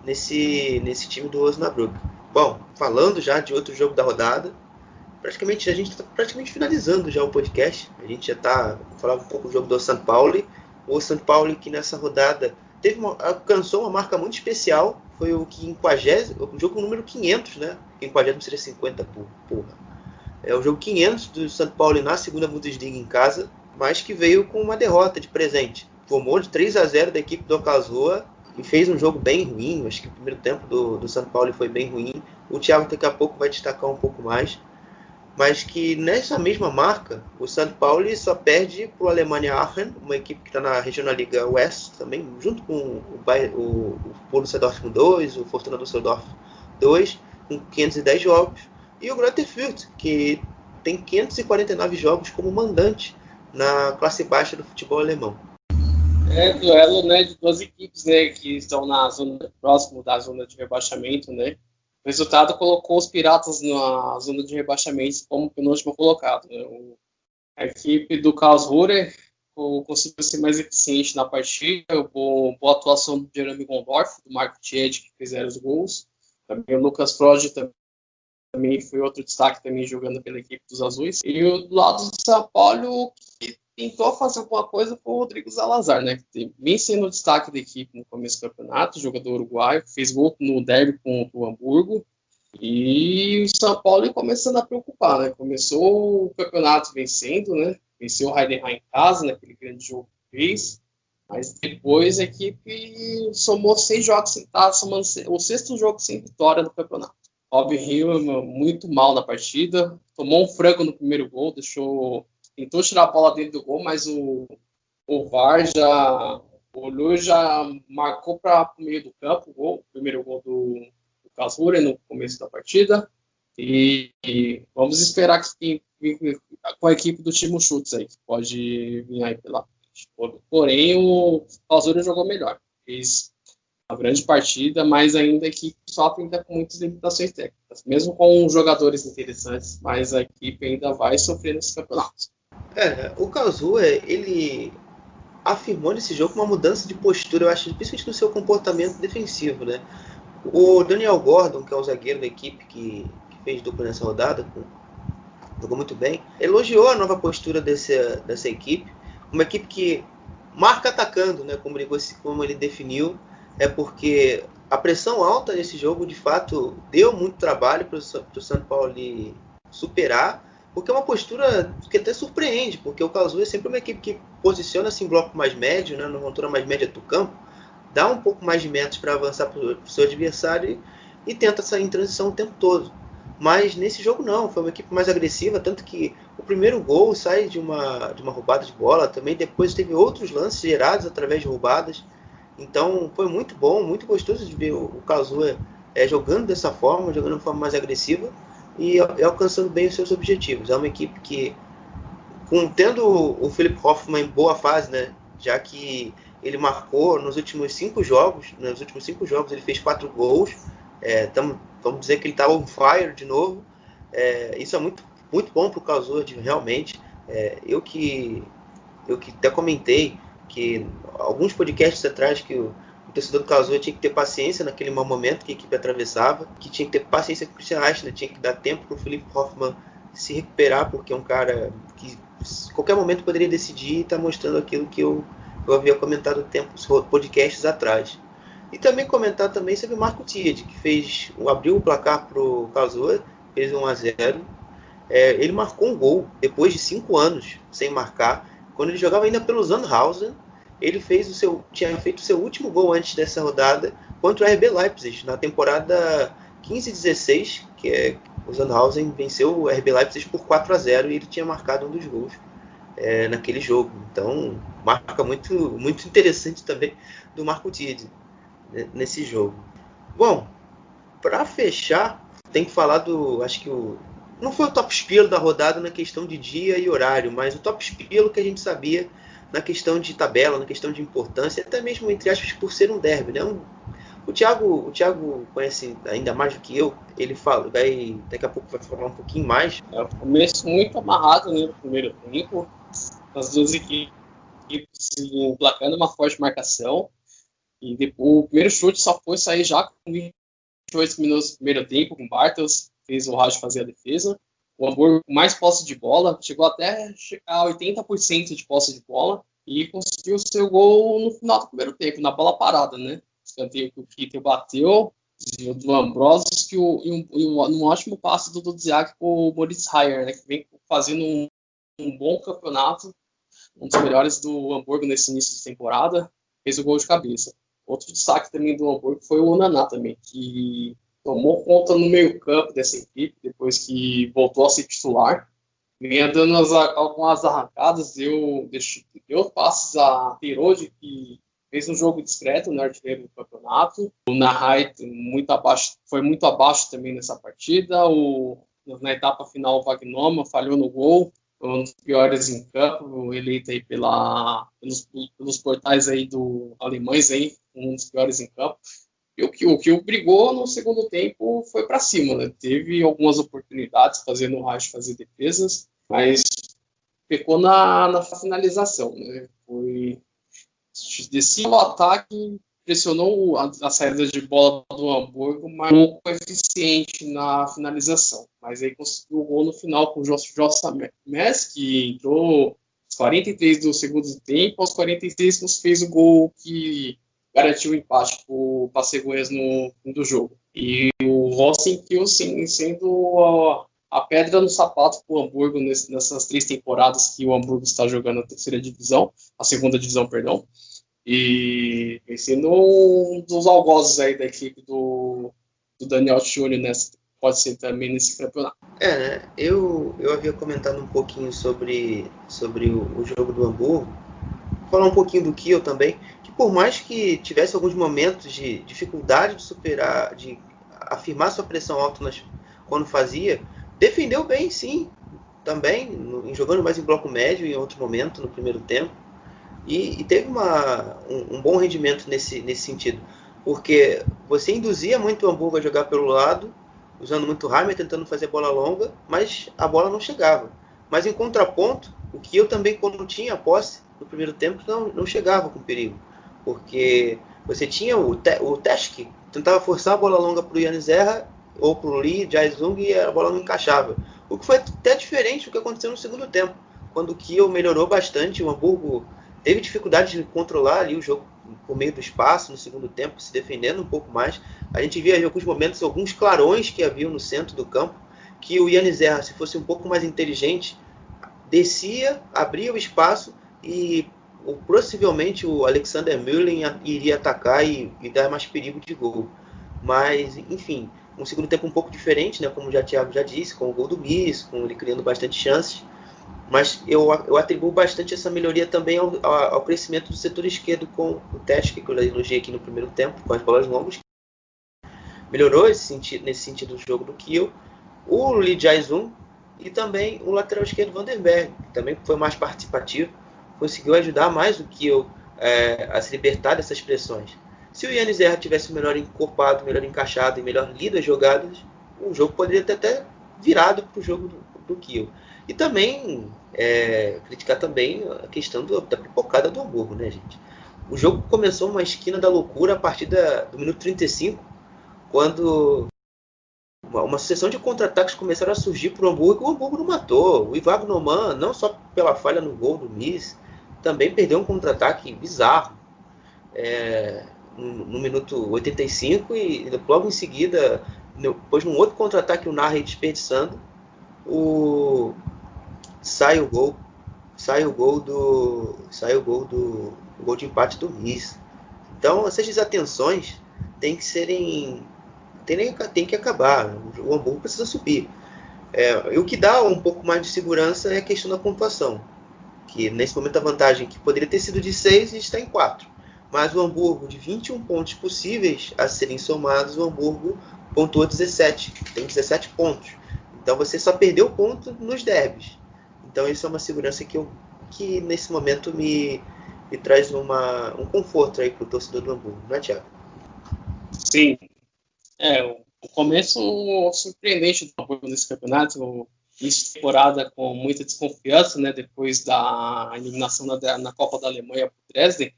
nesse time do Osnabrück. Bom, falando já de outro jogo da rodada, a gente está praticamente finalizando já o podcast. A gente já está falando um pouco do jogo do São Paulo. O São Paulo que nessa rodada alcançou uma marca muito especial. Foi o jogo número 500, né? 50 seria 50, porra. É o jogo 500 do São Paulo na segunda Bundesliga em casa, mas que veio com uma derrota de presente. Formou de 3-0 da equipe do Karlsruhe e fez um jogo bem ruim. Acho que o primeiro tempo do São Paulo foi bem ruim. O Thiago daqui a pouco vai destacar um pouco mais. Mas que nessa mesma marca, o São Paulo só perde para o Alemannia Aachen, uma equipe que está na Regionalliga West também, junto com o Borussia Dortmund 2, o Fortuna Düsseldorf 2, com 510 jogos, e o Greuther Fürth, que tem 549 jogos como mandante na classe baixa do futebol alemão. É duelo, né, de duas equipes, né, que estão na zona próximo da zona de rebaixamento, né. O resultado colocou os Piratas na zona de rebaixamento como penúltimo colocado, né. A equipe do Karlsruhe conseguiu ser mais eficiente na partida, boa atuação do Jeremy Gondorf, do Marco Chiedi, que fizeram os gols. Também o Lucas Prodi também foi outro destaque, também jogando pela equipe dos Azuis. E do lado do São Paulo, que tentou fazer alguma coisa, foi o Rodrigo Salazar, né? Que vem sendo o destaque da equipe no começo do campeonato, jogador uruguaio, fez gol no derby contra o Hamburgo. E o São Paulo começando a preocupar, né? Começou o campeonato vencendo, né? Venceu o Heidenheim em casa, naquele grande jogo que fez. Mas depois a equipe somou 6 jogos sem estar somando o 6º jogo sem vitória no campeonato. Rob Hillman muito mal na partida, tomou um frango no primeiro gol, tentou tirar a bola dentro do gol, mas o VAR já olhou e já marcou para o meio do campo o primeiro gol do Karlsruhe no começo da partida. E vamos esperar que com a equipe do Timo Schultz aí, que pode vir aí pela frente. Porém, o Karlsruhe jogou melhor. Fez uma grande partida, mas ainda a equipe sofre ainda com muitas limitações técnicas. Mesmo com jogadores interessantes, mas a equipe ainda vai sofrer nesse campeonato. O Karlsruhe, ele afirmou nesse jogo uma mudança de postura, eu acho, principalmente no seu comportamento defensivo, né? O Daniel Gordon, que é o zagueiro da equipe que fez dupla nessa rodada, jogou muito bem, elogiou a nova postura dessa equipe, uma equipe que marca atacando, né, como ele definiu, porque a pressão alta nesse jogo, de fato, deu muito trabalho para o São Paulo superar, porque é uma postura que até surpreende, porque o Karlsruhe é sempre uma equipe que posiciona-se em bloco mais médio, né, numa altura mais média do campo, dá um pouco mais de metros para avançar para o seu adversário e tenta sair em transição o tempo todo. Mas nesse jogo não, foi uma equipe mais agressiva, tanto que o primeiro gol sai de uma roubada de bola, também depois teve outros lances gerados através de roubadas. Então foi muito bom, muito gostoso de ver o Karlsruhe jogando dessa forma, jogando de forma mais agressiva e alcançando bem os seus objetivos. É uma equipe que, tendo o Philipp Hoffmann em boa fase, né, já que ele marcou nos últimos 5 jogos, ele fez 4 gols, vamos dizer que ele está on fire de novo. Isso é muito, muito bom para o Karlsruhe, realmente. Eu que até comentei que alguns podcasts atrás que o torcedor do Karlsruhe tinha que ter paciência naquele mau momento que a equipe atravessava, que tinha que ter paciência com o Christian Eichner, tinha que dar tempo para o Philipp Hoffmann se recuperar, porque é um cara que em qualquer momento poderia decidir e está mostrando aquilo que eu havia comentado podcasts atrás. E também comentar também sobre o Marco Chiedi, que abriu o placar para o Karlsruhe, fez 1-0. Ele marcou um gol depois de 5 anos sem marcar. Quando ele jogava ainda pelo Sandhausen, ele tinha feito o seu último gol antes dessa rodada contra o RB Leipzig, na temporada 15-16, que o Sandhausen venceu o RB Leipzig por 4-0 e ele tinha marcado um dos gols naquele jogo. Então, marca muito, muito interessante também do Marco Chiedi nesse jogo. Bom, para fechar, tem que falar acho que não foi o top spiel da rodada na questão de dia e horário, mas o top spiel que a gente sabia na questão de tabela, na questão de importância, até mesmo, entre aspas, por ser um derby, né? O Thiago conhece ainda mais do que eu, ele fala, daqui a pouco vai falar um pouquinho mais. É um começo muito amarrado, né, no primeiro tempo, as duas equipes emplacando uma forte marcação, e depois, o primeiro chute só foi sair já com 28 minutos do primeiro tempo, com o Bartels, fez o Raj fazer a defesa. O Hamburgo com mais posse de bola, chegou até a 80% de posse de bola, e conseguiu o seu gol no final do primeiro tempo, na bola parada, né? Escanteio que o Kittel bateu, desvio do Ambrosius, e um ótimo passe do Dudziak para o Moritz Heyer, né, que vem fazendo um bom campeonato, um dos melhores do Hamburgo nesse início de temporada, fez o gol de cabeça. Outro destaque também do Hamburgo foi o Onaná também, que tomou conta no meio campo dessa equipe, depois que voltou a ser titular. Vinha dando algumas arrancadas, deu passes a Tirode, que fez um jogo discreto no artilheiro do campeonato. O Nahai foi muito abaixo também nessa partida. Na etapa final, o Wagnoma falhou no gol, foi um dos piores em campo, eleito aí pelos portais aí alemães, aí, um dos piores em campo. E o que brigou no segundo tempo foi para cima, né? Teve algumas oportunidades fazendo o Raj fazer defesas, mas pecou na finalização, né? Desceu o ataque, pressionou a saída de bola do Hamburgo, mas um pouco eficiente na finalização. Mas aí conseguiu o gol no final com o Jossa Mess, que entrou aos 43 do segundo tempo, aos 46 fez o gol que garantiu o empate para o Passegoias no fim do jogo. E o Rosenkiel sendo a pedra no sapato para o Hamburgo nessas 3 temporadas que o Hamburgo está jogando a segunda divisão, perdão. E sendo um dos algozes aí da equipe do Daniel Scioli, né? Pode ser também nesse campeonato. Né? Eu havia comentado um pouquinho sobre o jogo do Hamburgo, falar um pouquinho do Kiel também, que por mais que tivesse alguns momentos de dificuldade de superar, de afirmar sua pressão alta quando fazia, defendeu bem sim, também, jogando mais em bloco médio em outro momento, no primeiro tempo, e teve um bom rendimento nesse sentido, porque você induzia muito o Hamburgo a jogar pelo lado, usando muito Heimer, tentando fazer bola longa, mas a bola não chegava. Mas em contraponto, o Kiel também, quando tinha a posse, no primeiro tempo não chegava com perigo, porque você tinha o Tesch, tentava forçar a bola longa para o Yannis Zerra ou para o Lee Jae-sung e a bola não encaixava, o que foi até diferente do que aconteceu no segundo tempo, quando o Kiel melhorou bastante. O Hamburgo teve dificuldade de controlar ali o jogo por meio do espaço no segundo tempo, se defendendo um pouco mais. A gente via em alguns momentos alguns clarões que haviam no centro do campo, que o Yannis Zerra, se fosse um pouco mais inteligente, descia, abria o espaço e possivelmente o Alexander Müller iria atacar e dar mais perigo de gol. Mas, enfim, um segundo tempo um pouco diferente, né, como o Thiago já disse, com o gol do Bis, com ele criando bastante chances. Mas eu atribuo bastante essa melhoria também ao crescimento do setor esquerdo com o Tesch, que eu elogiei aqui no primeiro tempo, com as bolas longas. Melhorou nesse sentido do jogo do Kiel. O Lee Jae-sung e também o lateral esquerdo Vandenberg, que também foi mais participativo, conseguiu ajudar mais o Kiel a se libertar dessas pressões. Se o Yannis Zerra tivesse melhor encorpado, melhor encaixado e melhor lido as jogadas, o jogo poderia ter até virado para o jogo do Kiel. E também criticar também a questão da pipocada do Hamburgo, né, gente? O jogo começou uma esquina da loucura a partir do minuto 35, quando uma sucessão de contra-ataques começaram a surgir para o Hamburgo, e o Hamburgo não matou. O Ivar Gnoman, não só pela falha no gol do Mies, também perdeu um contra-ataque bizarro no minuto 85, e logo em seguida, depois num outro contra-ataque, o Narri desperdiçando, sai o gol de empate do Mies. Então essas desatenções tem que acabar. O Hamburgo precisa subir. E o que dá um pouco mais de segurança é a questão da pontuação, que nesse momento a vantagem, que poderia ter sido de 6, está em 4. Mas o Hamburgo, de 21 pontos possíveis a serem somados, o Hamburgo pontuou 17, tem 17 pontos. Então você só perdeu ponto nos derbys. Então isso é uma segurança que eu que nesse momento me traz um conforto aí para o torcedor do Hamburgo, não é, Thiago? Sim, o começo surpreendente do Hamburgo nesse campeonato, início de temporada com muita desconfiança, né, depois da eliminação na Copa da Alemanha por Dresden,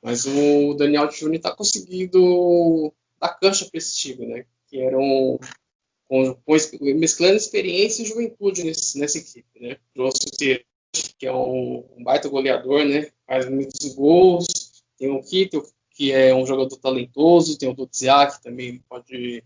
mas o Daniel Júnior está conseguindo dar cancha para esse time, né, que eram mesclando experiência e juventude nessa equipe, né, trouxe o Thiago, que é um baita goleador, né, faz muitos gols, tem o Kittel, que é um jogador talentoso, tem o Dudziak, que também pode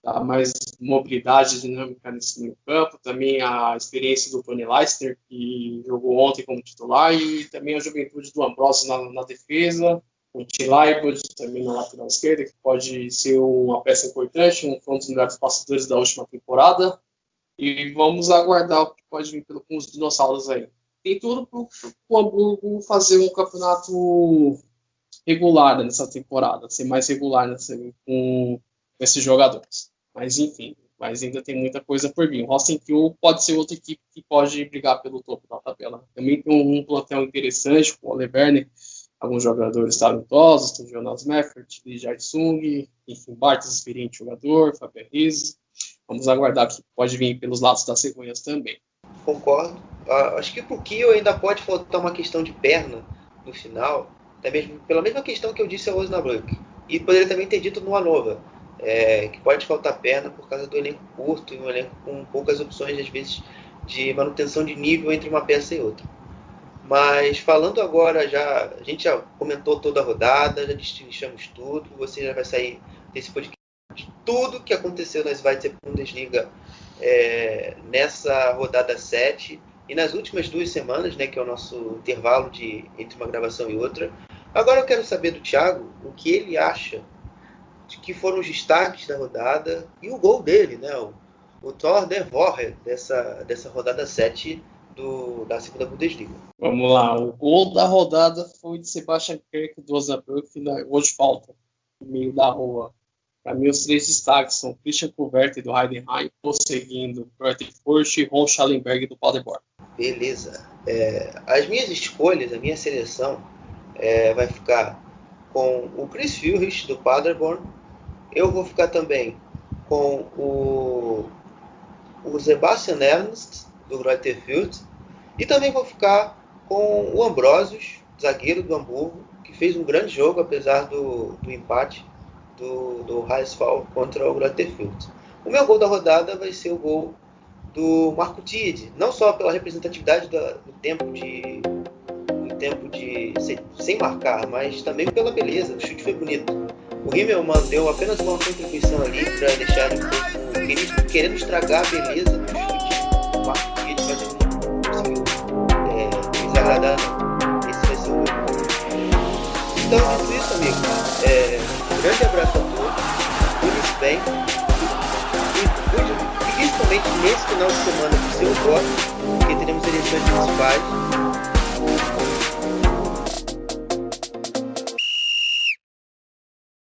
dar mais mobilidade e dinâmica nesse meio campo, também a experiência do Tony Leicester, que jogou ontem como titular, e também a juventude do Ambrosio na defesa, o Tilaibud também na lateral esquerda, que pode ser uma peça importante, um dos melhores passadores da última temporada, e vamos aguardar o que pode vir com os dinossauros aí. Tem tudo para o Hamburgo fazer um campeonato regular nessa temporada, ser mais regular com esses jogadores. Mas enfim, ainda tem muita coisa por vir. O Rosenkiel pode ser outra equipe que pode brigar pelo topo da tabela. Também tem um plantel interessante com o Ole Werner, alguns jogadores talentosos, tem o Jonas Meffert, Lee Jae-sung, enfim, Barthes, experiente jogador, Fabian Riz. Vamos aguardar o que pode vir pelos lados das cegonhas também. Concordo. Acho que pro Kiel ainda pode faltar uma questão de perna no final, até mesmo pela mesma questão que eu disse ao Osnabrück. E poderia também ter dito no Hannover, que pode faltar perna por causa do elenco curto e um elenco com poucas opções, às vezes, de manutenção de nível entre uma peça e outra. Mas falando agora, a gente já comentou toda a rodada, já destrinchamos tudo, você já vai sair desse podcast de tudo que aconteceu na Zweite Bundesliga nessa rodada 7 e nas últimas 2 semanas, né, que é o nosso intervalo entre uma gravação e outra. Agora eu quero saber do Thiago o que ele acha de que foram os destaques da rodada e o gol dele, né, o Tor der Woche dessa rodada 7 da segunda Bundesliga. Vamos lá, o gol da rodada foi de Sebastian Kirk do Osnabrück hoje falta, no meio da rua. Para mim, os 3 destaques são Christian Kuvert do Heidenheim, prosseguindo Furth e Ron Schallenberg do Paderborn. Beleza. As minhas escolhas, a minha seleção vai ficar com o Chris Führich do Paderborn. Eu vou ficar também com o Sebastian Ernst do Greuther Fürth. E também vou ficar com o Ambrosius, zagueiro do Hamburgo, que fez um grande jogo, apesar do empate do HSV contra o Greuther Fürth. O meu gol da rodada vai ser o gol do Marco Tiede, não só pela representatividade do tempo sem marcar, mas também pela beleza, o chute foi bonito. O Himmelmann deu apenas uma contribuição ali para deixar ele um pouco querendo estragar a beleza do chute. O Marco Tiede não conseguiu desagradar. Esse vai ser o meu gol. Então, dito isso, amigo, um grande abraço a todos, cuide-se bem, e principalmente nesse final de semana do seu voto, porque teremos eleições municipais.